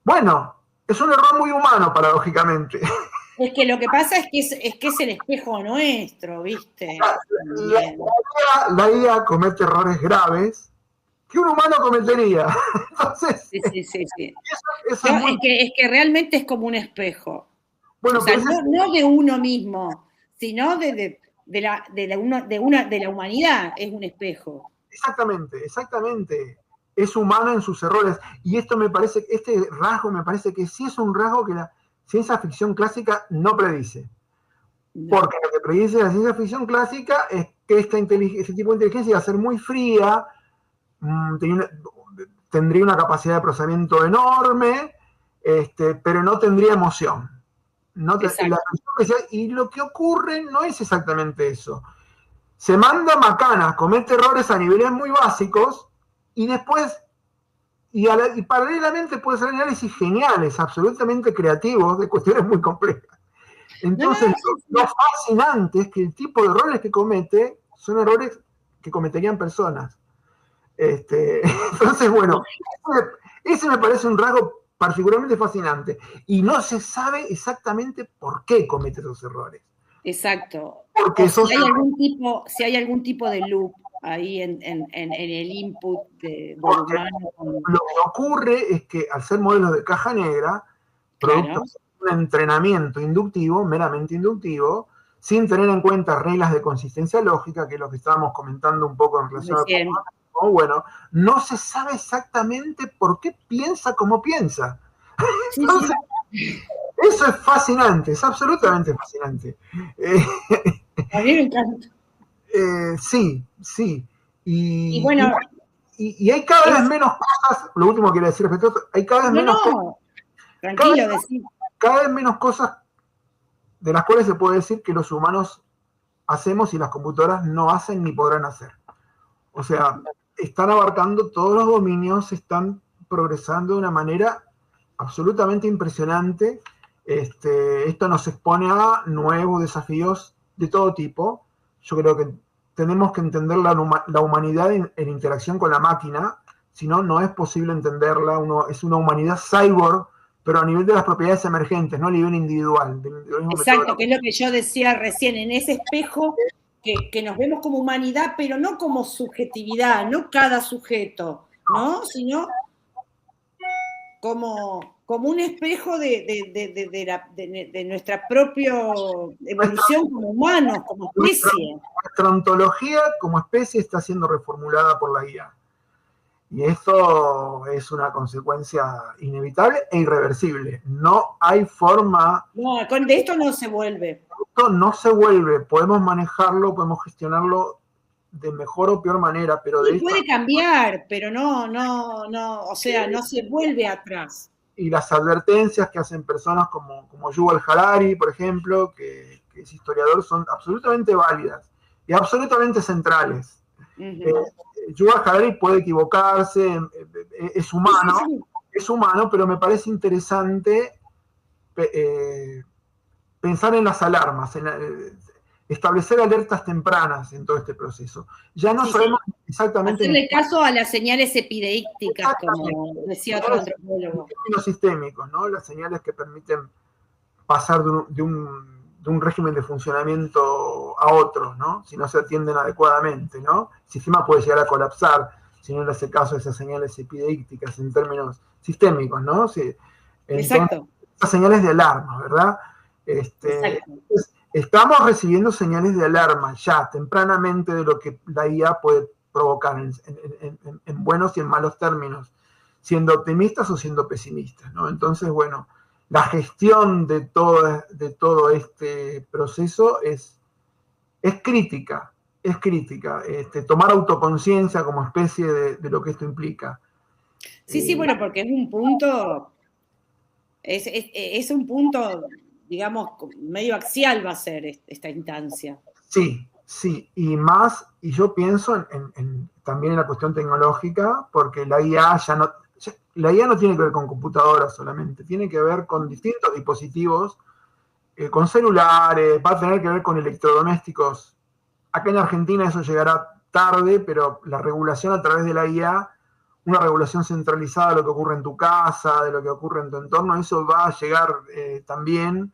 bueno, es un error muy humano paradójicamente. Es que lo que pasa es que es el espejo nuestro, ¿viste? La IA comete errores graves que un humano cometería. Entonces, sí. Eso es que realmente es como un espejo. Bueno, o sea, no de uno mismo, sino de la humanidad, es un espejo. Exactamente. Es humano en sus errores. Y esto me parece, este rasgo me parece que sí es un rasgo que la ciencia ficción clásica no predice. Porque lo que predice la ciencia ficción clásica es que este tipo de inteligencia iba a ser muy fría, tendría una capacidad de procesamiento enorme, pero no tendría emoción. Y lo que ocurre no es exactamente eso. Se manda macanas, comete errores a niveles muy básicos y después, y paralelamente puede hacer análisis geniales, absolutamente creativos, de cuestiones muy complejas. Entonces, lo fascinante es que el tipo de errores que comete son errores que cometerían personas. Entonces, bueno, ese me parece un rasgo particularmente fascinante. Y no se sabe exactamente por qué comete esos errores. Exacto. Porque si hay algún tipo de loop ahí en el input del humano. Lo que ocurre es que al ser modelos de caja negra, producto de un entrenamiento inductivo, meramente inductivo, sin tener en cuenta reglas de consistencia lógica, que es lo que estábamos comentando un poco en relación a bueno, no se sabe exactamente por qué piensa como piensa. Entonces, eso es fascinante, es absolutamente fascinante. A mí me encanta. Sí. Y hay cada vez menos cosas, lo último que quiero decir respecto a esto, hay cada vez menos cosas. Tranquilo, decir. Cada vez menos cosas de las cuales se puede decir que los humanos hacemos y las computadoras no hacen ni podrán hacer. O sea, están abarcando todos los dominios, están progresando de una manera absolutamente impresionante. Esto nos expone a nuevos desafíos de todo tipo. Yo creo que tenemos que entender la humanidad en interacción con la máquina, si no, no es posible entenderla. Es una humanidad cyborg, pero a nivel de las propiedades emergentes, no a nivel individual. Exacto, que es lo que yo decía recién, en ese espejo que nos vemos como humanidad, pero no como subjetividad, no cada sujeto, ¿no? Sino como un espejo de nuestra propia evolución como humanos, como especie. Nuestra ontología como especie está siendo reformulada por la IA. Y esto es una consecuencia inevitable e irreversible. No hay forma... No, de esto no se vuelve. Esto no se vuelve. Podemos manejarlo, podemos gestionarlo de mejor o peor manera, pero sí, puede cambiar, pero no, o sea, no se vuelve atrás. Y las advertencias que hacen personas como Yuval Harari, por ejemplo, que es historiador, son absolutamente válidas y absolutamente centrales. Yuval Harari puede equivocarse, es humano, pero me parece interesante pensar en las alarmas, establecer alertas tempranas en todo este proceso. Ya no sabemos exactamente... Hacerle caso a las señales epidécticas, como decía otro antropólogo. Los sistémicos, ¿no? Las señales que permiten pasar de un régimen de funcionamiento a otro, ¿no? Si no se atienden adecuadamente, ¿no? El sistema puede llegar a colapsar si no le hace caso a esas señales epidécticas en términos sistémicos, ¿no? Exacto. Esas señales de alarma, ¿verdad? Estamos recibiendo señales de alarma ya tempranamente de lo que la IA puede provocar en buenos y en malos términos, siendo optimistas o siendo pesimistas, ¿no? Entonces, bueno, la gestión de todo este proceso es crítica, tomar autoconciencia como especie de lo que esto implica. Sí, bueno, porque es un punto, es un punto, digamos, medio axial va a ser esta instancia. Sí, y yo pienso también en la cuestión tecnológica, porque la IA no tiene que ver con computadoras solamente, tiene que ver con distintos dispositivos, con celulares, va a tener que ver con electrodomésticos. Acá en Argentina eso llegará tarde, pero la regulación a través de la IA, una regulación centralizada de lo que ocurre en tu casa, de lo que ocurre en tu entorno, eso va a llegar también.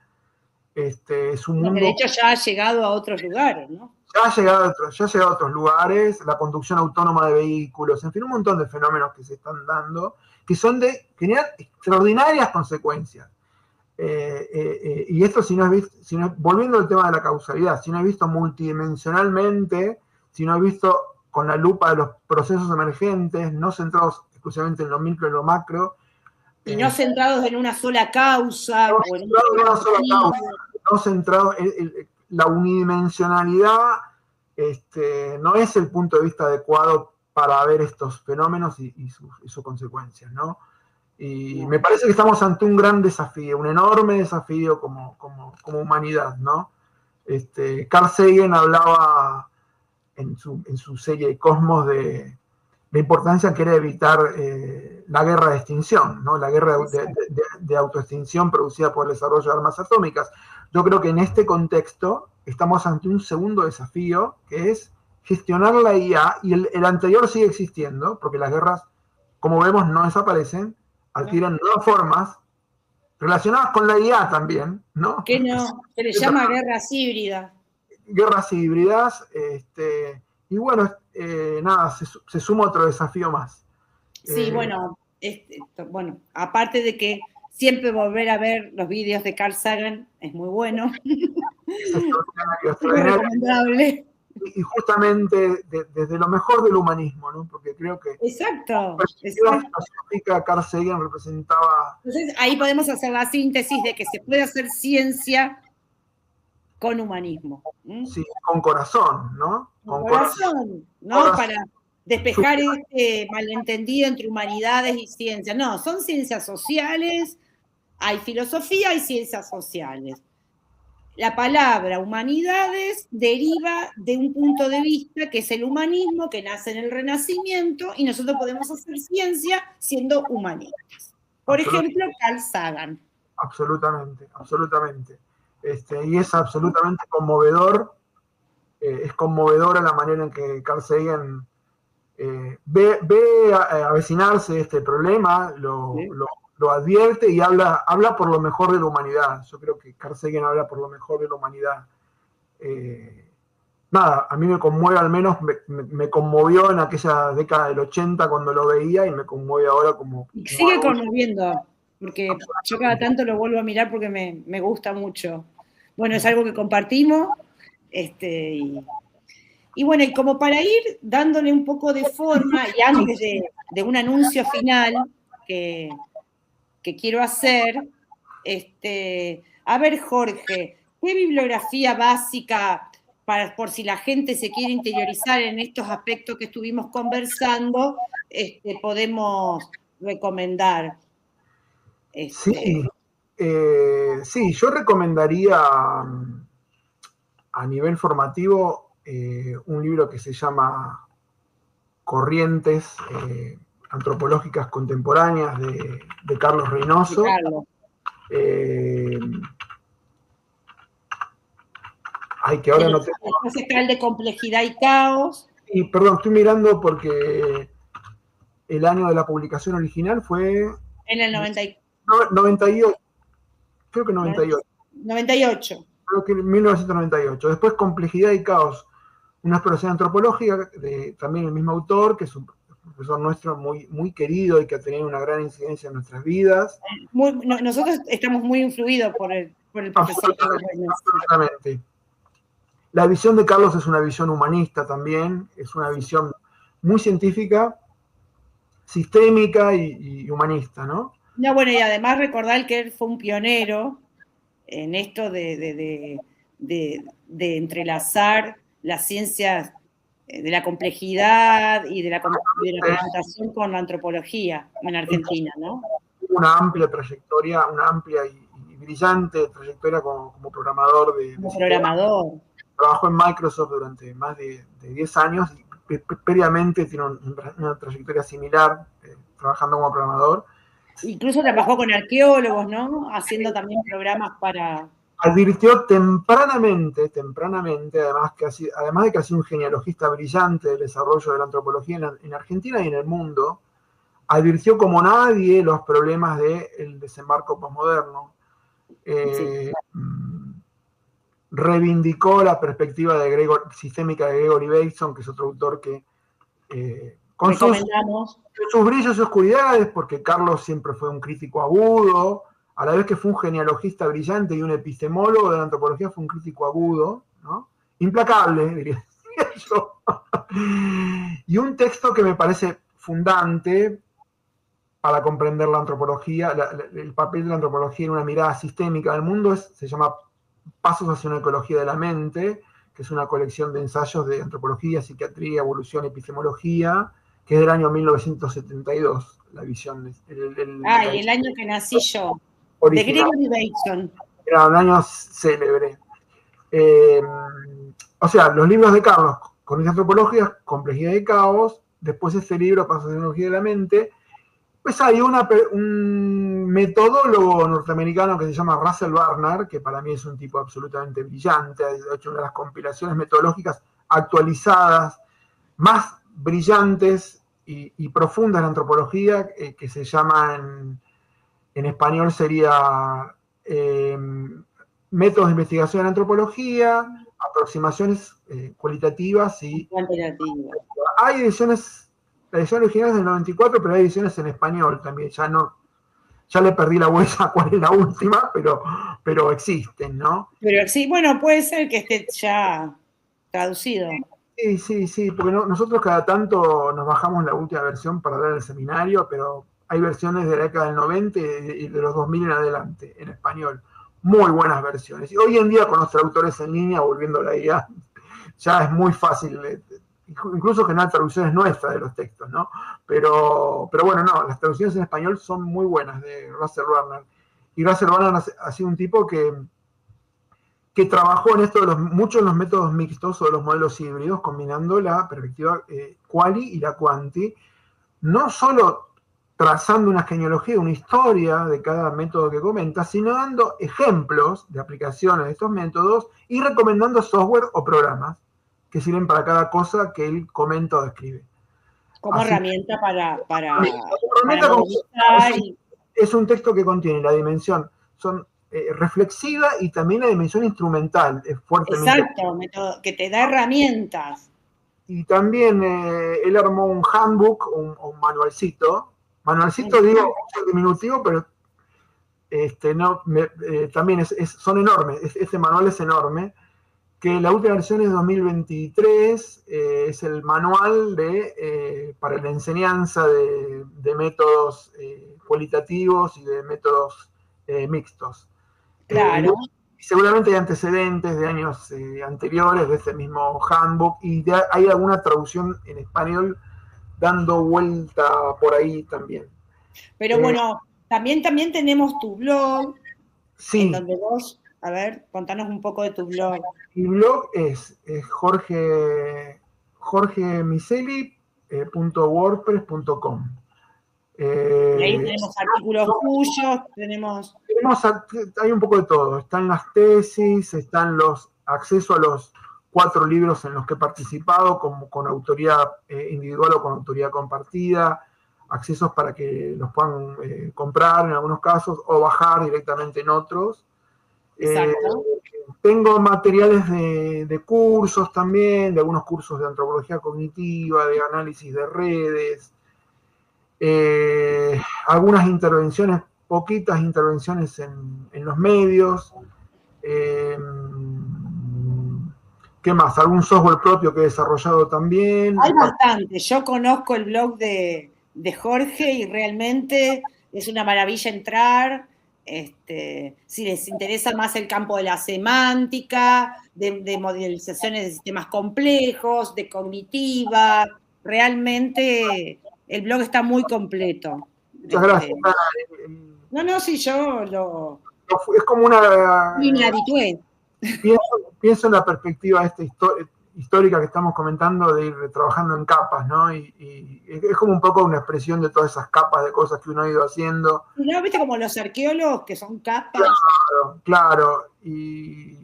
Es un mundo... De hecho ya ha llegado a otros lugares, ¿no? Ya ha llegado a otros lugares, la conducción autónoma de vehículos, en fin, un montón de fenómenos que se están dando, que son de generar extraordinarias consecuencias. Y esto volviendo al tema de la causalidad, si no he visto multidimensionalmente, si no he visto con la lupa de los procesos emergentes, no centrados exclusivamente en lo micro y lo macro. Y no centrados en una sola causa. No centrados en una sola causa, no centrados la unidimensionalidad no es el punto de vista adecuado para ver estos fenómenos y sus consecuencias, ¿no? Y me parece que estamos ante un gran desafío, un enorme desafío como humanidad, ¿no? Carl Sagan hablaba en su serie Cosmos de la importancia que era evitar la guerra de extinción, ¿no? La guerra de autoextinción producida por el desarrollo de armas atómicas. Yo creo que en este contexto estamos ante un segundo desafío, que es gestionar la IA, y el anterior sigue existiendo, porque las guerras, como vemos, no desaparecen, adquieren nuevas formas, relacionadas con la IA también, ¿no? Que no, se le llama guerras híbridas. Guerras híbridas, y bueno, nada, se suma otro desafío más. Sí, bueno, aparte de que siempre volver a ver los vídeos de Carl Sagan es muy bueno. Es extraordinario, muy recomendable. Y justamente desde lo mejor del humanismo, ¿no? Porque creo que exacto. La filosófica Carl Sagan representaba... Entonces ahí podemos hacer la síntesis de que se puede hacer ciencia con humanismo. Sí, con corazón, ¿no? Con corazón, ¿no? Corazón. Para despejar este malentendido entre humanidades y ciencias. No, son ciencias sociales, hay filosofía y ciencias sociales. La palabra humanidades deriva de un punto de vista que es el humanismo, que nace en el Renacimiento, y nosotros podemos hacer ciencia siendo humanistas. Por ejemplo, Carl Sagan. Absolutamente, absolutamente. Y es absolutamente conmovedor, es conmovedora la manera en que Carl Sagan ve avecinarse este problema, lo advierte y habla por lo mejor de la humanidad. Yo creo que Carl Sagan habla por lo mejor de la humanidad. Nada, a mí me conmueve, al menos me conmovió en aquella década del 80 cuando lo veía, y me conmueve ahora como sigue conmoviendo, porque yo cada tanto lo vuelvo a mirar porque me gusta mucho. Bueno, es algo que compartimos, y bueno, y como para ir dándole un poco de forma, y antes de un anuncio final que quiero hacer, a ver, Jorge, ¿qué bibliografía básica, por si la gente se quiere interiorizar en estos aspectos que estuvimos conversando, podemos recomendar? Sí, yo recomendaría a nivel formativo un libro que se llama Corrientes antropológicas contemporáneas de Carlos Reynoso. Que ahora no tengo... Después está el de complejidad y caos. Y perdón, estoy mirando porque el año de la publicación original fue... En el 98. Creo que 98. 98. Creo que 1998. Después Complejidad y Caos, una exploración antropológica, también el mismo autor, que es un profesor nuestro muy, muy querido y que ha tenido una gran incidencia en nuestras vidas. Nosotros estamos muy influidos por el profesor. Absolutamente. La visión de Carlos es una visión humanista también, es una visión muy científica, sistémica y humanista, ¿no? No, bueno, y además recordar que él fue un pionero en esto de entrelazar las ciencias de la complejidad y de la computación con la antropología en Argentina, ¿no? Una amplia trayectoria, una amplia y brillante trayectoria como programador como programador. Trabajó en Microsoft durante más de 10 años y previamente tiene una trayectoria similar trabajando como programador. Incluso trabajó con arqueólogos, ¿no? Haciendo también programas para... Advirtió tempranamente, además de que ha sido un genealogista brillante del desarrollo de la antropología en Argentina y en el mundo, advirtió como nadie los problemas del desembarco posmoderno. Sí. Reivindicó la perspectiva sistémica de Gregory Bateson, que es otro autor que con sus brillos y oscuridades, porque Carlos siempre fue un crítico agudo, a la vez que fue un genealogista brillante y un epistemólogo de la antropología, fue un crítico agudo, ¿no? Implacable, diría yo. Y un texto que me parece fundante para comprender la antropología, el papel de la antropología en una mirada sistémica del mundo, se llama Pasos hacia una ecología de la mente, que es una colección de ensayos de antropología, psiquiatría, evolución, epistemología, que es del año 1972, la visión. El año que nací yo, original. de Gregory Bateson. Era un año célebre. O sea, los libros de Carlos, Corrientes Antropológicas, Complejidad y Caos, después este libro, Pasos hacia una ecología de la mente. Pues hay un metodólogo norteamericano que se llama Russell Barnard, que para mí es un tipo absolutamente brillante, ha hecho una de las compilaciones metodológicas actualizadas, más brillantes y profundas de la antropología, que se llama en español sería Métodos de Investigación en la Antropología, Aproximaciones Cualitativas y cuantitativas. Hay ediciones. La edición original es del 94, pero hay ediciones en español también. Ya le perdí la huella cuál es la última, pero existen, ¿no? Pero sí, bueno, puede ser que esté ya traducido. Sí, porque nosotros cada tanto nos bajamos la última versión para dar el seminario, pero hay versiones de la década del 90 y de los 2000 en adelante, en español. Muy buenas versiones. Y hoy en día con los traductores en línea, volviendo a la IA, ya es muy fácil incluso generar traducciones nuestras de los textos, ¿no? Pero bueno, no, las traducciones en español son muy buenas de Russell Barnard. Y Russell Barnard ha sido un tipo que trabajó en esto de muchos de los métodos mixtos o de los modelos híbridos, combinando la perspectiva quali y la quanti, no solo trazando una genealogía, una historia de cada método que comenta, sino dando ejemplos de aplicaciones de estos métodos y recomendando software o programas que sirven para cada cosa que él comenta o describe. Como herramienta para es un texto que contiene la dimensión reflexiva y también la dimensión instrumental. Es fuertemente. Exacto, que te da herramientas. Y también él armó un handbook, un manualcito. Manualcito, digo, diminutivo, pero también son enormes. Este manual es enorme. Que la última versión es 2023, es el manual para la enseñanza de métodos cualitativos y de métodos mixtos. Claro. Seguramente hay antecedentes de años anteriores de ese mismo handbook y hay alguna traducción en español dando vuelta por ahí también. Pero bueno, también tenemos tu blog, sí. En donde vos... A ver, contanos un poco de tu blog. Mi blog es jorgemiseli.wordpress.com. Y ahí tenemos artículos tuyos, hay un poco de todo. Están las tesis, están los accesos a los 4 libros en los que he participado, con autoría individual o con autoría compartida, accesos para que los puedan comprar en algunos casos o bajar directamente en otros. Exacto. Tengo materiales de cursos también, de algunos cursos de antropología cognitiva, de análisis de redes, algunas intervenciones, poquitas intervenciones en los medios. ¿Qué más? Algún software propio que he desarrollado también. Hay bastante. Yo conozco el blog de Jorge y realmente es una maravilla entrar. Si les interesa más el campo de la semántica, de modelizaciones de sistemas complejos, de cognitiva, realmente el blog está muy completo. Muchas gracias. Sí, yo lo... Es como una... Y me habitué. Pienso en la perspectiva histórica que estamos comentando de ir trabajando en capas, ¿no? Y es como un poco una expresión de todas esas capas de cosas que uno ha ido haciendo. ¿No? ¿Viste como los arqueólogos que son capas? Claro. Y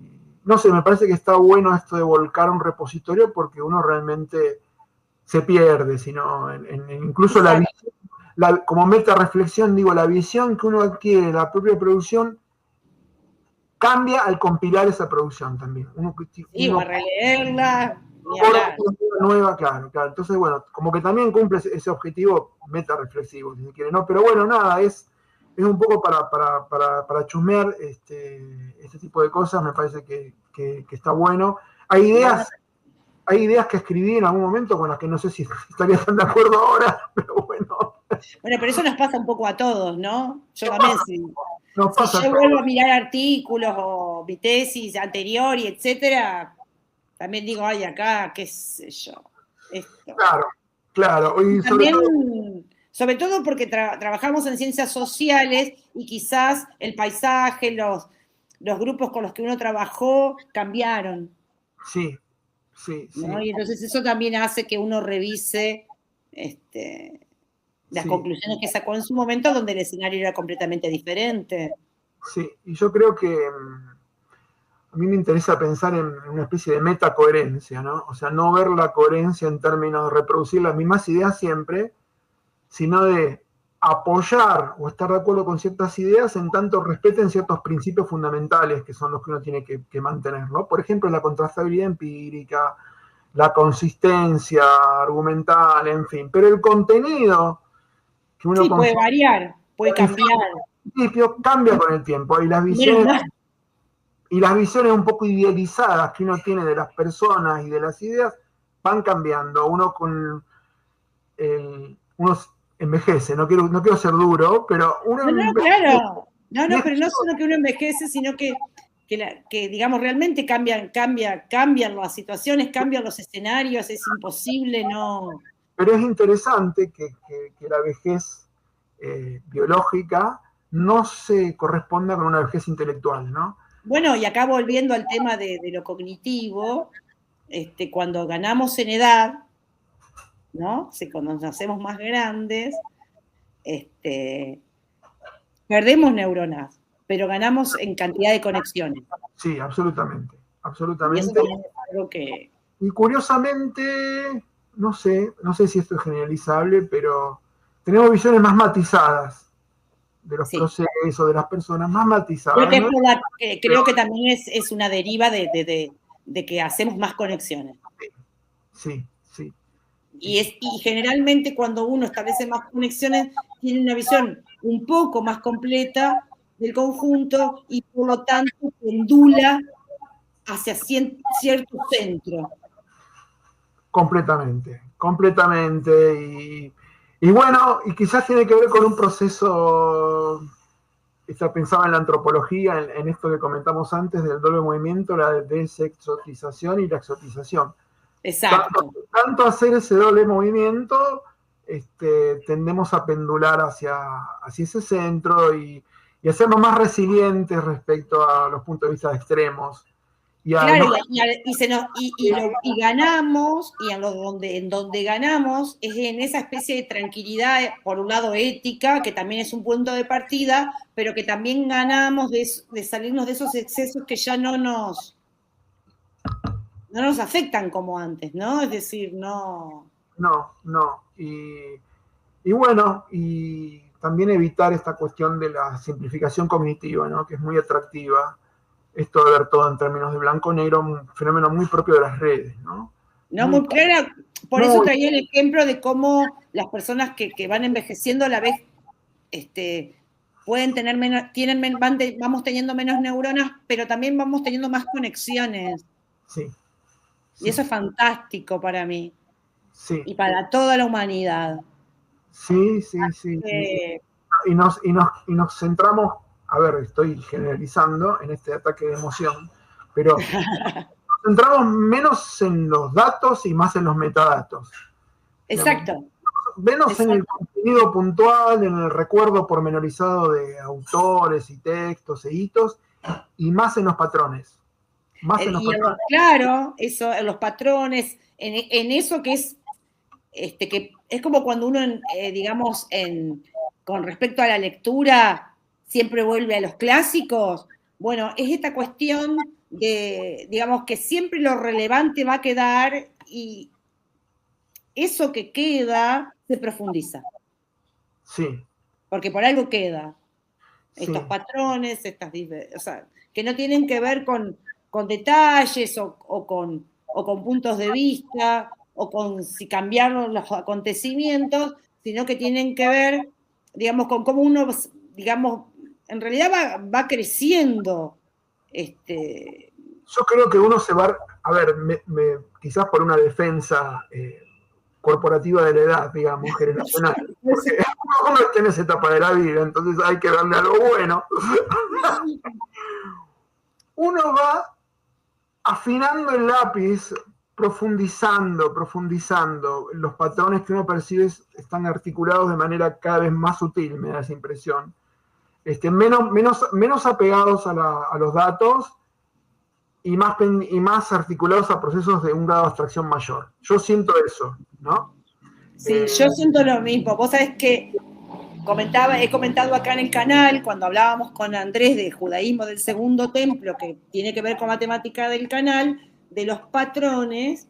no sé, me parece que está bueno esto de volcar un repositorio porque uno realmente se pierde, sino incluso como meta reflexión, digo, la visión que uno adquiere de la propia producción cambia al compilar esa producción también. O a releerla. Nueva, claro. Entonces, bueno, como que también cumple ese objetivo meta reflexivo, si se quiere, ¿no? Pero bueno, nada, es un poco para chusmear este tipo de cosas, me parece que está bueno. Hay ideas hay ideas que escribí en algún momento con las que no sé si estaría tan de acuerdo ahora, pero bueno. Bueno, pero eso nos pasa un poco a todos, ¿no? Yo también, si yo Todo. vuelvo a mirar artículos o mi tesis anterior y etcétera, también digo, ay, acá, qué sé yo, esto. Claro. Y también, sobre todo porque trabajamos en ciencias sociales y quizás el paisaje, los grupos con los que uno trabajó cambiaron. Sí. ¿No? Y entonces eso también hace que uno revise las conclusiones que sacó en su momento, donde el escenario era completamente diferente. Sí, y yo creo que a mí me interesa pensar en una especie de metacoherencia, ¿no? O sea, no ver la coherencia en términos de reproducir las mismas ideas siempre, sino de apoyar o estar de acuerdo con ciertas ideas en tanto respeten ciertos principios fundamentales que son los que uno tiene que mantener, ¿no? Por ejemplo, la contrastabilidad empírica, la consistencia argumental, en fin. Pero el contenido que uno puede variar, puede cambiar. Principio cambia con el tiempo y las visiones un poco idealizadas que uno tiene de las personas y de las ideas van cambiando. Uno envejece, no quiero ser duro, pero uno claro. Pero no solo que uno envejece, sino que digamos, realmente cambian las situaciones, cambian los escenarios, es imposible, no. Pero es interesante que la vejez biológica no se corresponda con una vejez intelectual, ¿no? Bueno, y acá volviendo al tema de lo cognitivo, cuando ganamos en edad, ¿no? Cuando nos hacemos más grandes, perdemos neuronas, pero ganamos en cantidad de conexiones. Sí, absolutamente. Y eso también es algo que... Y curiosamente, no sé si esto es generalizable, pero tenemos visiones más matizadas de los procesos, de las personas, más matizadas. Creo que también es una deriva de que hacemos más conexiones. Sí. Y generalmente cuando uno establece más conexiones, tiene una visión un poco más completa del conjunto y por lo tanto pendula hacia cierto centro. Completamente. Y bueno, y quizás tiene que ver con un proceso, pensaba en la antropología, en esto que comentamos antes del doble movimiento, la desexotización y la exotización. Exacto. Tanto hacer ese doble movimiento, tendemos a pendular hacia ese centro y hacernos más resilientes respecto a los puntos de vista extremos. Claro, y ganamos, y en donde ganamos es en esa especie de tranquilidad, por un lado ética, que también es un punto de partida, pero que también ganamos de salirnos de esos excesos que ya no nos afectan como antes, ¿no? Es decir, no. No. Y bueno, y también evitar esta cuestión de la simplificación cognitiva, ¿no? Que es muy atractiva. Esto de ver todo en términos de blanco-negro, un fenómeno muy propio de las redes, ¿no? No, muy claro. Por eso traía el ejemplo de cómo las personas que van envejeciendo a la vez pueden tener menos, vamos teniendo menos neuronas, pero también vamos teniendo más conexiones. Sí. Y eso es fantástico para mí. Sí. Y para toda la humanidad. Sí. Y nos centramos, a ver, estoy generalizando en este ataque de emoción, pero nos centramos menos en los datos y más en los metadatos. Exacto. Menos en el contenido puntual, en el recuerdo pormenorizado de autores y textos e hitos, y más en los patrones. Claro, eso, en los patrones, en eso que es que es como cuando uno, digamos, con respecto a la lectura, siempre vuelve a los clásicos. Bueno, es esta cuestión de, digamos, que siempre lo relevante va a quedar y eso que queda se profundiza. Sí. Porque por algo queda. Estos patrones, o sea, que no tienen que ver con detalles o con puntos de vista, o con si cambiaron los acontecimientos, sino que tienen que ver, digamos, con cómo uno, digamos, en realidad va creciendo. Yo creo que uno se va a ver, quizás por una defensa corporativa de la edad, digamos, generacional. Porque uno está en esa etapa de la vida, entonces hay que darle algo bueno. Uno va afinando el lápiz, profundizando. Los patrones que uno percibe están articulados de manera cada vez más sutil, me da esa impresión. Menos apegados a los datos y más articulados a procesos de un grado de abstracción mayor. Yo siento eso, ¿no? Sí, yo siento lo mismo. Vos sabés que he comentado acá en el canal, cuando hablábamos con Andrés de judaísmo del segundo templo, que tiene que ver con la temática del canal, de los patrones,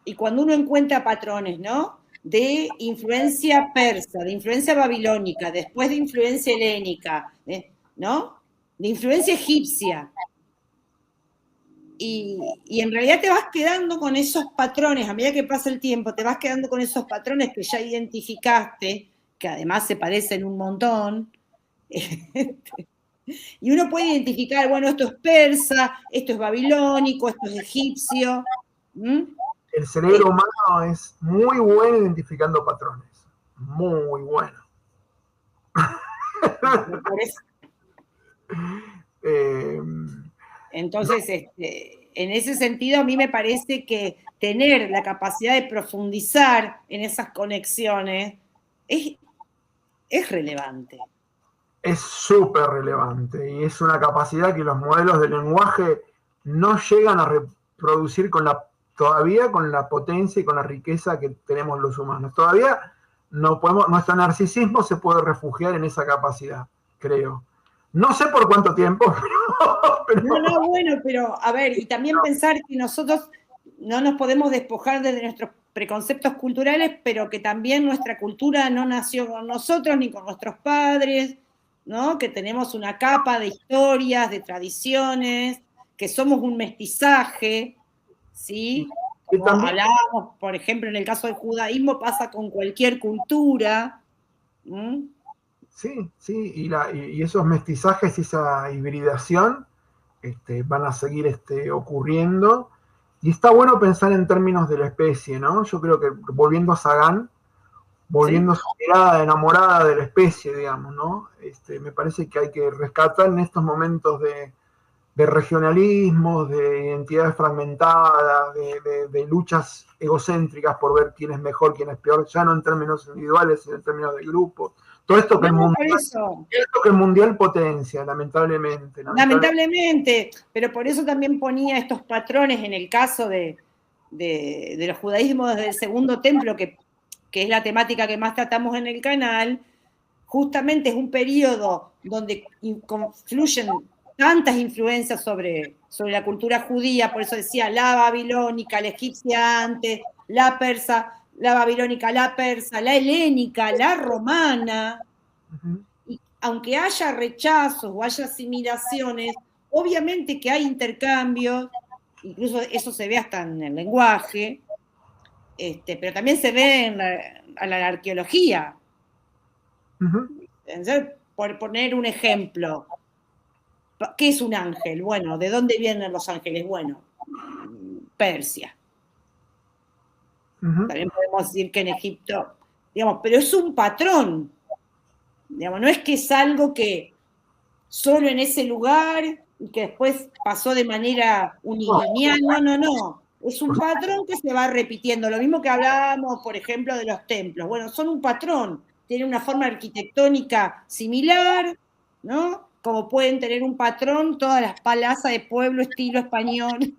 y cuando uno encuentra patrones, ¿no? De influencia persa, de influencia babilónica, después de influencia helénica, ¿no? De influencia egipcia. Y en realidad te vas quedando con esos patrones, a medida que pasa el tiempo, te vas quedando con esos patrones que ya identificaste, que además se parecen un montón. Y uno puede identificar, bueno, esto es persa, esto es babilónico, esto es egipcio. El cerebro humano es muy bueno identificando patrones. Muy bueno. Entonces, en ese sentido, a mí me parece que tener la capacidad de profundizar en esas conexiones es relevante. Es súper relevante y es una capacidad que los modelos de lenguaje no llegan a reproducir todavía con la potencia y con la riqueza que tenemos los humanos. Todavía nuestro narcisismo se puede refugiar en esa capacidad, creo. No sé por cuánto tiempo, pero... Bueno, pero a ver, y también pensar que nosotros no nos podemos despojar de nuestros preconceptos culturales, pero que también nuestra cultura no nació con nosotros ni con nuestros padres, ¿no? Que tenemos una capa de historias, de tradiciones, que somos un mestizaje, ¿sí? Como hablábamos, por ejemplo, en el caso del judaísmo, pasa con cualquier cultura. Sí, y esos mestizajes, esa hibridación, van a seguir ocurriendo. Y está bueno pensar en términos de la especie, ¿no? Yo creo que volviendo a Sagan, volviendo a su mirada enamorada de la especie, digamos, ¿no? Me parece que hay que rescatar en estos momentos de regionalismos, de identidades fragmentadas, de luchas egocéntricas por ver quién es mejor, quién es peor, ya no en términos individuales, sino en términos de grupos. Todo esto que, el mundial potencia, lamentablemente. Lamentablemente, pero por eso también ponía estos patrones en el caso de los judaísmos desde el segundo templo, que es la temática que más tratamos en el canal. Justamente es un periodo donde confluyen tantas influencias sobre la cultura judía, por eso decía la babilónica, la egipcia antes, la persa, la babilónica, la persa, la helénica, la romana. Y aunque haya rechazos o haya asimilaciones, obviamente que hay intercambios, incluso eso se ve hasta en el lenguaje, pero también se ve en la arqueología. Por poner un ejemplo, ¿qué es un ángel? Bueno, ¿de dónde vienen los ángeles? Bueno, Persia. También podemos decir que en Egipto, digamos, pero es un patrón. Digamos, no es que es algo que solo en ese lugar y que después pasó de manera unilineal, no. Es un patrón que se va repitiendo. Lo mismo que hablábamos, por ejemplo, de los templos. Bueno, son un patrón. Tienen una forma arquitectónica similar, ¿no? Como pueden tener un patrón todas las plazas de pueblo estilo español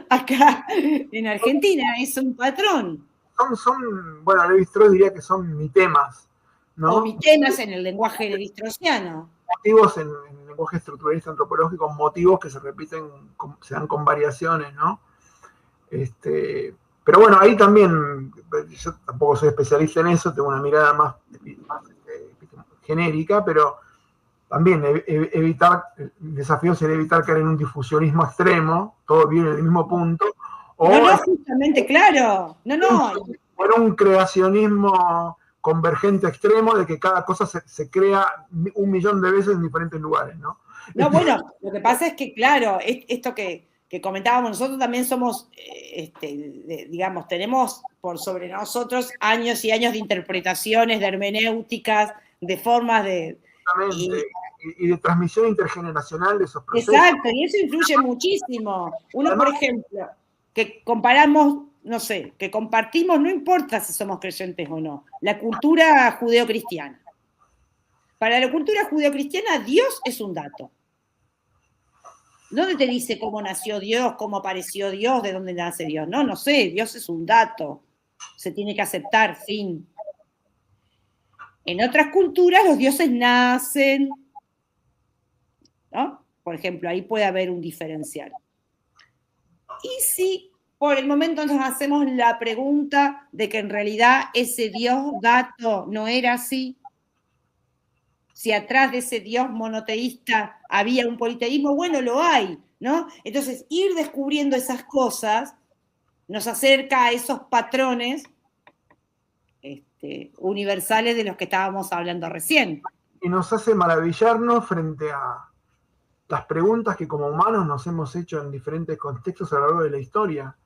acá en Argentina. Es un patrón. Bueno, Levi-Strauss diría que son mitemas, ¿no? O mitemas en el lenguaje levi-straussiano. Motivos en el lenguaje estructuralista antropológico, motivos que se repiten, se dan con variaciones, ¿no? Pero bueno, ahí también, yo tampoco soy especialista en eso, tengo una mirada más genérica, pero también el desafío sería evitar caer en un difusionismo extremo, todo viene del mismo punto. No, justamente, claro. No. O en un creacionismo convergente extremo de que cada cosa se crea 1.000.000 de veces en diferentes lugares, ¿no? No, bueno, lo que pasa es que, claro, esto que que comentábamos, nosotros también somos, digamos, tenemos por sobre nosotros años y años de interpretaciones, de hermenéuticas, de formas de... Y de transmisión intergeneracional de esos procesos. Exacto, y eso influye muchísimo. Uno, además, por ejemplo, que comparamos, no sé, que compartimos, no importa si somos creyentes o no, la cultura judeocristiana. Para la cultura judeocristiana, Dios es un dato. ¿Dónde te dice cómo nació Dios, cómo apareció Dios, de dónde nace Dios? No, no sé, Dios es un dato. Se tiene que aceptar, fin. En otras culturas los dioses nacen, ¿no? Por ejemplo, ahí puede haber un diferencial. Y si por el momento nos hacemos la pregunta de que en realidad ese Dios dato no era así, si atrás de ese Dios monoteísta había un politeísmo, bueno, lo hay, ¿no? Entonces, ir descubriendo esas cosas nos acerca a esos patrones universales de los que estábamos hablando recién. Y nos hace maravillarnos frente a las preguntas que como humanos nos hemos hecho en diferentes contextos a lo largo de la historia,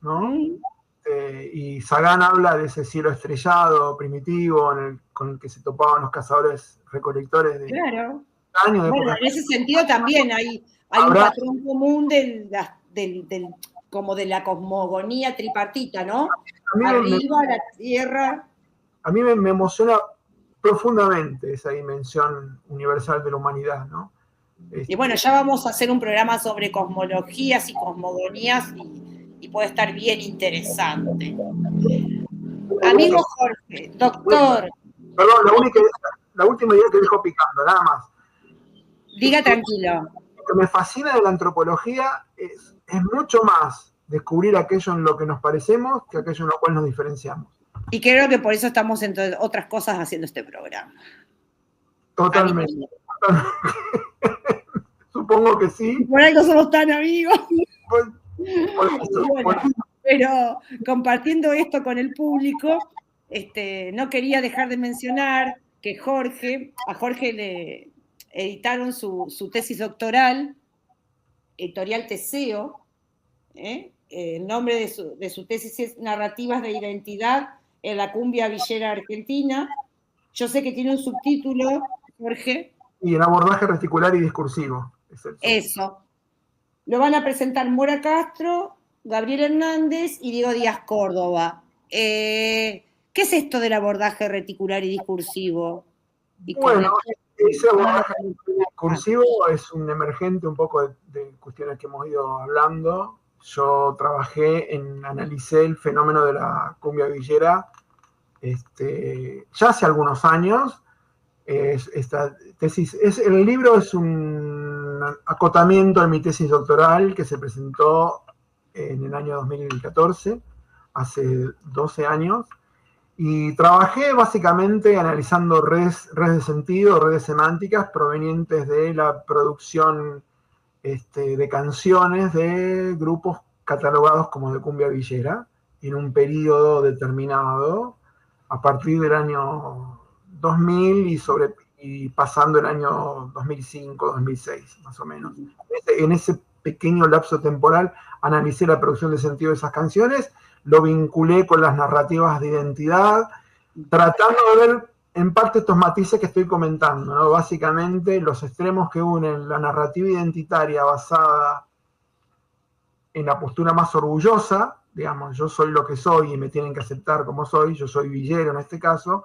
¿no? Y Sagan habla de ese cielo estrellado, primitivo, con el que se topaban los cazadores recolectores de años. Bueno, en ese sentido también hay un patrón común como de la cosmogonía tripartita, ¿no? Arriba, la tierra. A mí me emociona profundamente esa dimensión universal de la humanidad, ¿no? Y bueno, ya vamos a hacer un programa sobre cosmologías y cosmogonías y puede estar bien interesante. Amigo Jorge, doctor. Perdón, la última idea que dejo picando, nada más. Diga tranquilo. Lo que me fascina de la antropología es mucho más descubrir aquello en lo que nos parecemos que aquello en lo cual nos diferenciamos. Y creo que por eso estamos, entre otras cosas, haciendo este programa. Totalmente. Supongo que sí. Por algo somos tan amigos. Pero compartiendo esto con el público, no quería dejar de mencionar que a Jorge le editaron su tesis doctoral, Editorial Teseo, el nombre de su tesis es Narrativas de Identidad en la cumbia villera argentina. Yo sé que tiene un subtítulo, Jorge. Y en abordaje reticular y discursivo. Eso. Lo van a presentar Mora Castro, Gabriel Hernández y Diego Díaz Córdoba. ¿Qué es esto del abordaje reticular y discursivo? Bueno, ese abordaje discursivo es un emergente un poco de cuestiones que hemos ido hablando. Yo analicé el fenómeno de la cumbia villera ya hace algunos años. Esta tesis, el libro es un acotamiento de mi tesis doctoral que se presentó en el año 2014, hace 12 años, y trabajé básicamente analizando redes de sentido, redes semánticas provenientes de la producción de canciones de grupos catalogados como de cumbia villera en un periodo determinado a partir del año 2000 y pasando el año 2005, 2006, más o menos. En ese pequeño lapso temporal analicé la producción de sentido de esas canciones, lo vinculé con las narrativas de identidad, tratando de ver en parte estos matices que estoy comentando, ¿no? Básicamente los extremos que unen la narrativa identitaria basada en la postura más orgullosa, digamos, yo soy lo que soy y me tienen que aceptar como soy, yo soy villero en este caso,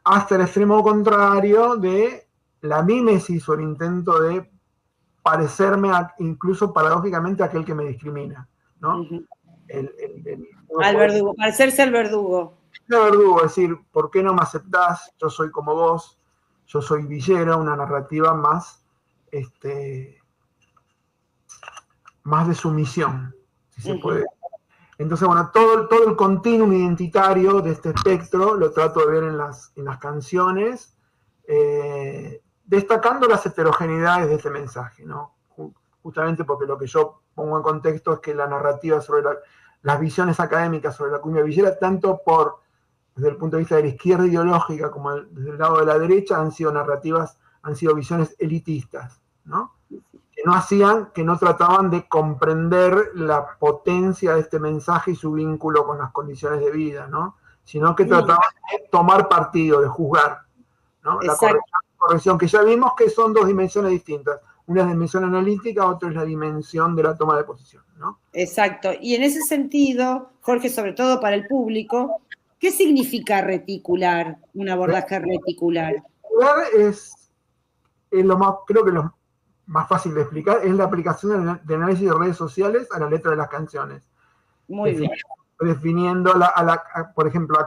hasta el extremo contrario de la mímesis o el intento de parecerme incluso paradójicamente a aquel que me discrimina, ¿no? Al verdugo, parecerse al verdugo. El verdugo, es decir, ¿por qué no me aceptás? Yo soy como vos, yo soy villero, una narrativa más, más de sumisión, si se puede. Entonces, bueno, todo el continuum identitario de este espectro lo trato de ver en las canciones, destacando las heterogeneidades de este mensaje, ¿no? Justamente porque lo que yo pongo en contexto es que la narrativa sobre las visiones académicas sobre la cumbia villera, tanto desde el punto de vista de la izquierda ideológica como desde el lado de la derecha, han sido visiones elitistas, ¿no? que no trataban de comprender la potencia de este mensaje y su vínculo con las condiciones de vida, ¿no? Sino que trataban de tomar partido, de juzgar, ¿no? La corrección, que ya vimos que son dos dimensiones distintas. Una es la dimensión analítica, otra es la dimensión de la toma de posición, ¿no? Exacto. Y en ese sentido, Jorge, sobre todo para el público, ¿qué significa reticular, un abordaje reticular? Reticular es lo más, creo que lo más fácil de explicar, es la aplicación de análisis de redes sociales a la letra de las canciones. Muy bien. Definiendo, por ejemplo,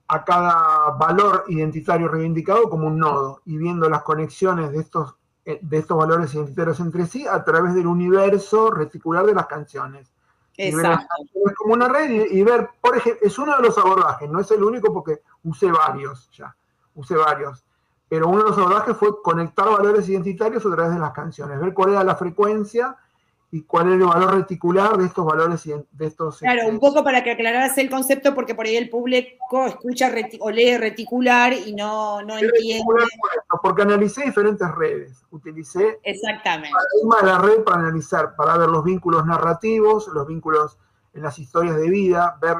a cada valor identitario reivindicado como un nodo y viendo las conexiones de estos valores identitarios entre sí a través del universo reticular de las canciones. Exacto. Y ver como una red y ver, por ejemplo, es uno de los abordajes, no es el único porque usé varios. Pero uno de los abordajes fue conectar valores identitarios a través de las canciones, ver cuál era la frecuencia y cuál era el valor reticular de estos valores de estos. Claro, un poco para que aclararas el concepto, porque por ahí el público escucha o lee reticular y no entiende. Porque analicé diferentes redes, utilicé exactamente el paradigma de la red para analizar, para ver los vínculos narrativos, los vínculos en las historias de vida, ver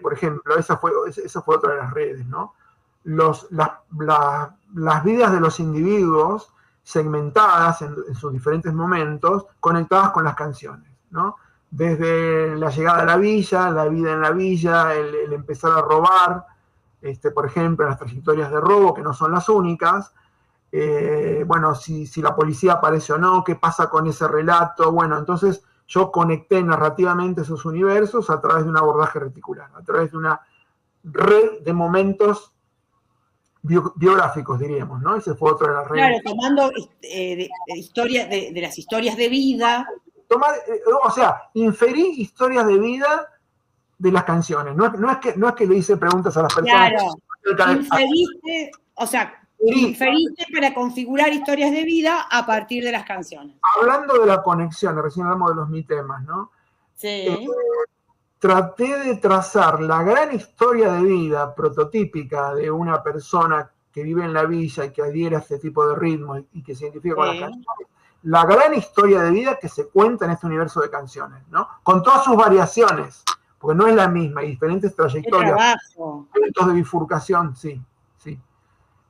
por ejemplo, esa fue otra de las redes, ¿no? Las vidas de los individuos segmentadas en sus diferentes momentos, conectadas con las canciones, ¿no? Desde la llegada a la villa, la vida en la villa, el empezar a robar, por ejemplo, las trayectorias de robo, que no son las únicas, bueno, si la policía aparece o no, qué pasa con ese relato, bueno, entonces yo conecté narrativamente esos universos a través de un abordaje reticular, a través de una red de momentos biográficos, diríamos, ¿no? Ese fue otro de las redes. Claro, tomando de las historias de vida. Inferí historias de vida de las canciones. No es que le hice preguntas a las personas. Claro, inferiste para configurar historias de vida a partir de las canciones. Hablando de la conexión, recién hablamos de los mitemas, ¿no? Sí. Traté de trazar la gran historia de vida prototípica de una persona que vive en la villa y que adhiere a este tipo de ritmo y que se identifica con las canciones. La gran historia de vida que se cuenta en este universo de canciones, ¿no? Con todas sus variaciones, porque no es la misma, hay diferentes trayectorias, puntos de bifurcación, sí.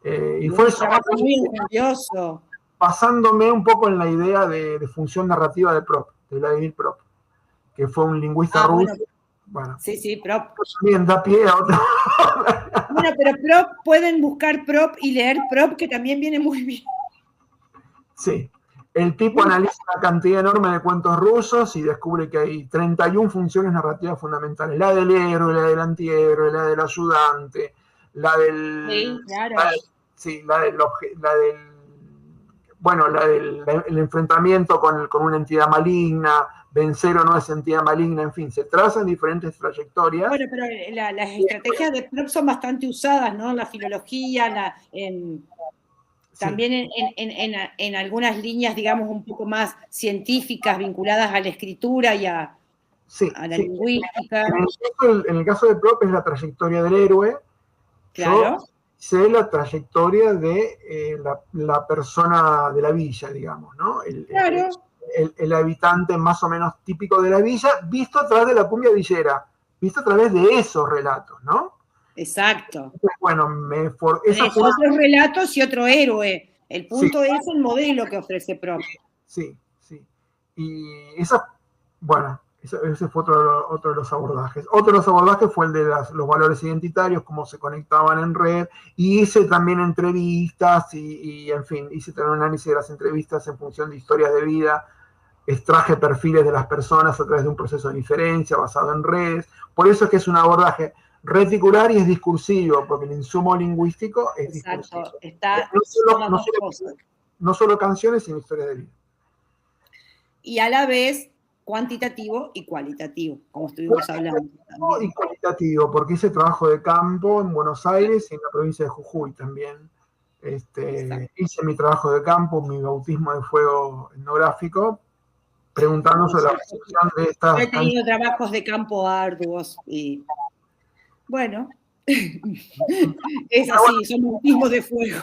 Y fue un trabajo muy ingenioso. Basándome un poco en la idea de función narrativa de Prop, de Vladimir Prop, que fue un lingüista ruso. Bueno, sí, Prop. También da pie a otro. Bueno, pero Prop, pueden buscar Prop y leer Prop, que también viene muy bien. Sí. El tipo analiza una cantidad enorme de cuentos rusos y descubre que hay 31 funciones narrativas fundamentales. La del héroe, la del antihéroe, la del ayudante, la del... Sí, claro. El enfrentamiento con una entidad maligna, vencer o no esa entidad maligna, en fin, se trazan diferentes trayectorias. Bueno, pero las estrategias de Prop son bastante usadas, ¿no? La filología, también en algunas líneas, digamos, un poco más científicas vinculadas a la escritura y a la lingüística. En el caso de Prop es la trayectoria del héroe. Claro. Yo sé la trayectoria de la persona de la villa, digamos, ¿no? El habitante más o menos típico de la villa, visto a través de la cumbia villera, visto a través de esos relatos, ¿no? Exacto. Bueno, otros relatos y otro héroe. El punto es el modelo que ofrece Prop. Sí. Y ese fue otro de los abordajes. Otro de los abordajes fue el de los valores identitarios, cómo se conectaban en red. Y hice también entrevistas y en fin, hice también un análisis de las entrevistas en función de historias de vida. Extraje perfiles de las personas a través de un proceso de inferencia basado en redes. Por eso es que es un abordaje reticular y es discursivo, porque el insumo lingüístico es discursivo. No solo canciones, sino historias de vida. Y a la vez cuantitativo y cualitativo, como estuvimos hablando. Y cualitativo, porque hice trabajo de campo en Buenos Aires y en la provincia de Jujuy también. Hice mi trabajo de campo, mi bautismo de fuego etnográfico, preguntando sobre la recepción de estas... Yo he tenido trabajos de campo arduos y... Bueno, es así, son bautismos de fuego.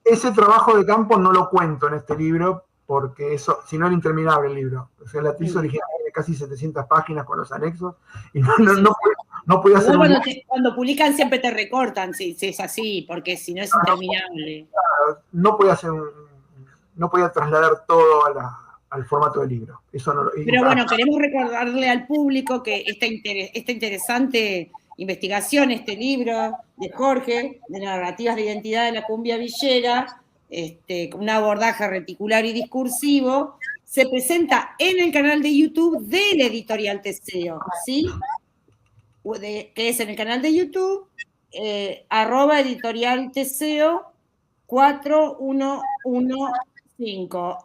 ese trabajo de campo no lo cuento en este libro, porque eso, si no era interminable el libro. O sea, la tesis original de casi 700 páginas con los anexos, y no podía hacer cuando publican siempre te recortan, si es así, porque si no es interminable. No podía hacer no podía trasladar todo al formato del libro. Eso no, pero bueno, queremos recordarle al público que esta interesante investigación, este libro de Jorge, de narrativas de identidad de la cumbia villera, con un abordaje reticular y discursivo, se presenta en el canal de YouTube del Editorial Teseo, ¿sí? Que es en el canal de YouTube, @editorial Teseo 4115.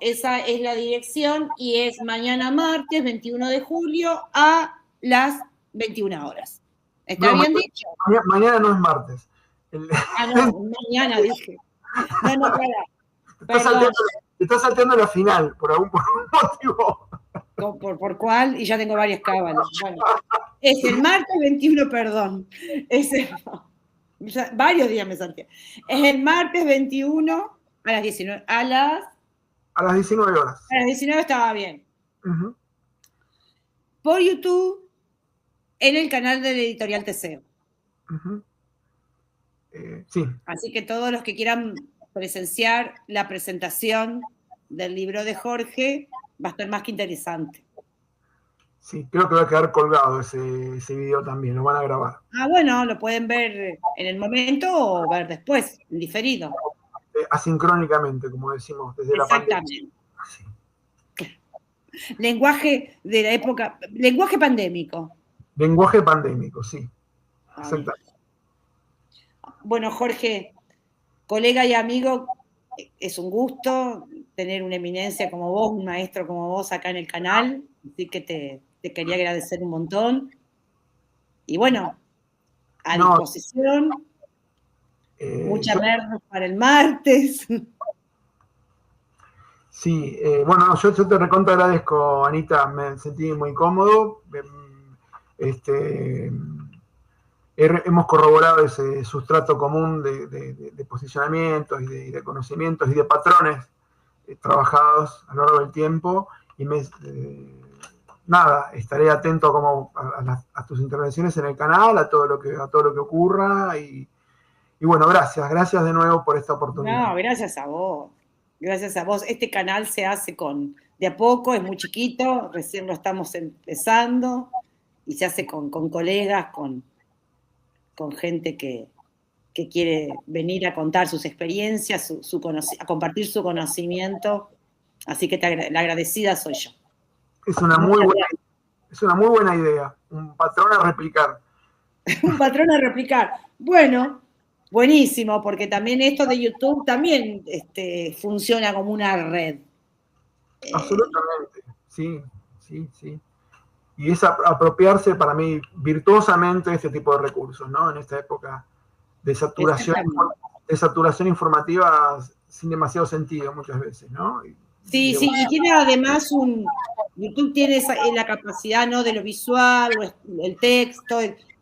Esa es la dirección y es mañana martes 21 de julio a las 21 horas. ¿Está bien dicho? Mañana no es martes. No, mañana dije. No, te estás salteando la final, por algún motivo. ¿Por cuál? Y ya tengo varias cábalas. Bueno, es el martes 21, perdón. Varios días me salté. Es el martes 21 a las 19. A las 19 horas. A las 19 estaba bien. Por YouTube, en el canal del Editorial Teseo. Sí. Así que todos los que quieran presenciar la presentación del libro de Jorge, va a estar más que interesante. Sí, creo que va a quedar colgado ese video también, lo van a grabar. Bueno, lo pueden ver en el momento o ver después, en diferido. Asincrónicamente, como decimos, desde la pandemia. Exactamente. Lenguaje de la época, lenguaje pandémico. Lenguaje pandémico, sí. Exactamente. Bueno, Jorge, colega y amigo, es un gusto tener una eminencia como vos, un maestro como vos acá en el canal, así que te quería agradecer un montón. Y bueno, a disposición, muchas nervios para el martes. Sí, bueno, yo te recontra agradezco, Anita, me sentí muy cómodo. Hemos corroborado ese sustrato común de posicionamientos y de conocimientos y de patrones trabajados a lo largo del tiempo, y estaré atento como a tus intervenciones en el canal, a todo lo que ocurra, y bueno, gracias de nuevo por esta oportunidad. No, gracias a vos. Gracias a vos. Este canal se hace de a poco, es muy chiquito, recién lo estamos empezando, y se hace con colegas, con gente que quiere venir a contar sus experiencias, a compartir su conocimiento. Así que la agradecida soy yo. Es una muy buena idea, un patrón a replicar. Un patrón a replicar. Bueno, buenísimo, porque también esto de YouTube también funciona como una red. Absolutamente, sí. Y es apropiarse para mí virtuosamente de este tipo de recursos, ¿no? En esta época de saturación informativa sin demasiado sentido muchas veces, ¿no? Sí, y tiene además YouTube tiene la capacidad, ¿no?, de lo visual, el texto,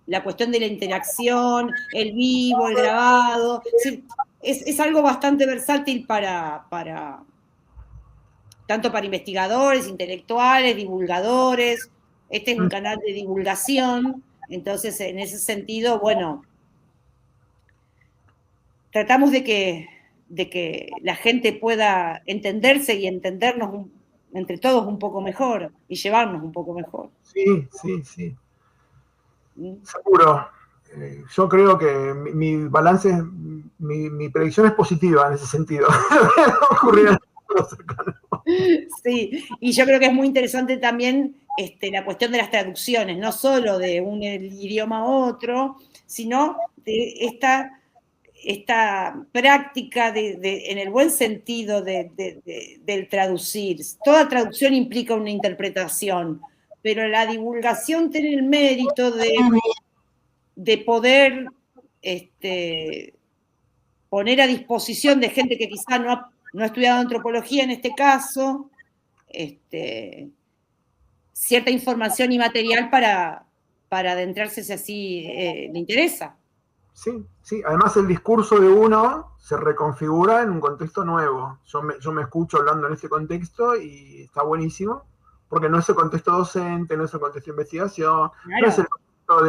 la cuestión de la interacción, el vivo, el grabado. Es algo bastante versátil tanto para investigadores, intelectuales, divulgadores. Este es un canal de divulgación, entonces en ese sentido, bueno, tratamos de que la gente pueda entenderse y entendernos entre todos un poco mejor y llevarnos un poco mejor. Sí. Seguro. Yo creo que mi balance, mi predicción es positiva en ese sentido. Sí, y yo creo que es muy interesante también la cuestión de las traducciones, no solo de un idioma a otro, sino de esta práctica en el buen sentido del traducir. Toda traducción implica una interpretación, pero la divulgación tiene el mérito de poder poner a disposición de gente que quizá no ha estudiado antropología en este caso, cierta información y material para adentrarse si así le interesa. Sí, sí. Además el discurso de uno se reconfigura en un contexto nuevo. Yo me escucho hablando en este contexto y está buenísimo, porque no es el contexto docente, no es el contexto de investigación, Claro. no es el contexto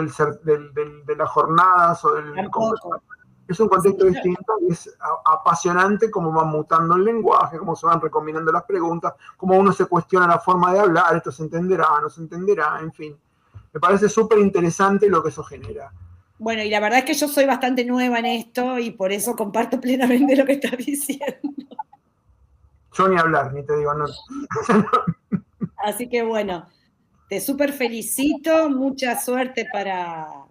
de las jornadas o del Tampoco. Es un contexto distinto y es apasionante cómo va mutando el lenguaje, cómo se van recombinando las preguntas, cómo uno se cuestiona la forma de hablar, esto se entenderá, no se entenderá, en fin. Me parece súper interesante lo que eso genera. Bueno, y la verdad es que yo soy bastante nueva en esto y por eso comparto plenamente lo que estás diciendo. Yo ni hablar, ni te digo, no. Así que bueno, te súper felicito, mucha suerte para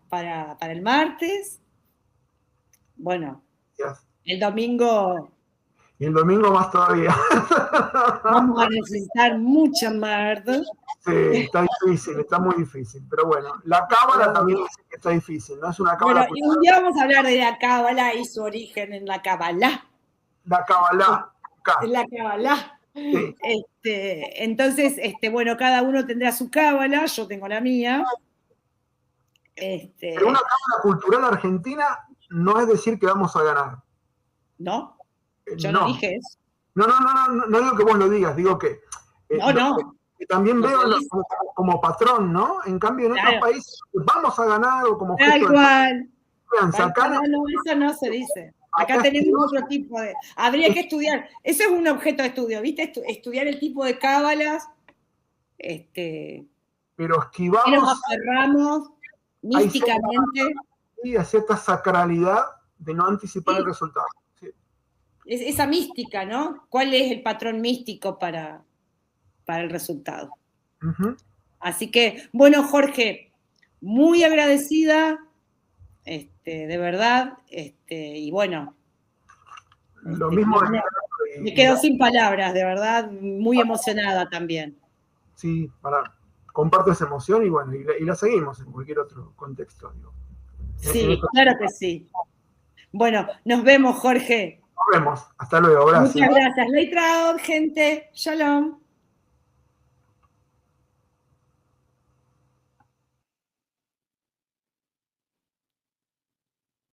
el martes. Bueno, Yes. el domingo Y el domingo más todavía. vamos a necesitar mucha merda. Sí, está difícil, está muy difícil. Pero bueno, la cábala también dice que está difícil, ¿no? Es una cábala. Bueno, y un día vamos a hablar de la cábala y su origen en la cábala. La cábala. En la cábala. Sí. Entonces, bueno, cada uno tendrá su cábala, yo tengo la mía. Pero una cábala cultural argentina no es decir que vamos a ganar. ¿No? Yo no dije eso. No digo que vos lo digas, digo que... Que también veo como patrón, ¿no? En cambio, en otros países vamos a ganar o como... Tal cual. No, eso no se dice. Acá tenemos otro tipo de... Habría que estudiar. Ese es un objeto de estudio, ¿viste? Estudiar el tipo de cábalas. Pero esquivamos... Que nos aferramos místicamente. Y a cierta sacralidad de no anticipar el resultado. Sí. Esa mística, ¿no? ¿Cuál es el patrón místico para el resultado? Uh-huh. Así que, bueno, Jorge, muy agradecida, de verdad, y bueno. Lo mismo me quedo sin palabras, de verdad, muy emocionada también. Sí, comparto esa emoción y bueno, y la seguimos en cualquier otro contexto. Digo. Sí, claro que sí. Bueno, nos vemos, Jorge. Nos vemos. Hasta luego. Gracias. Muchas gracias. Leitraud, gente. Shalom.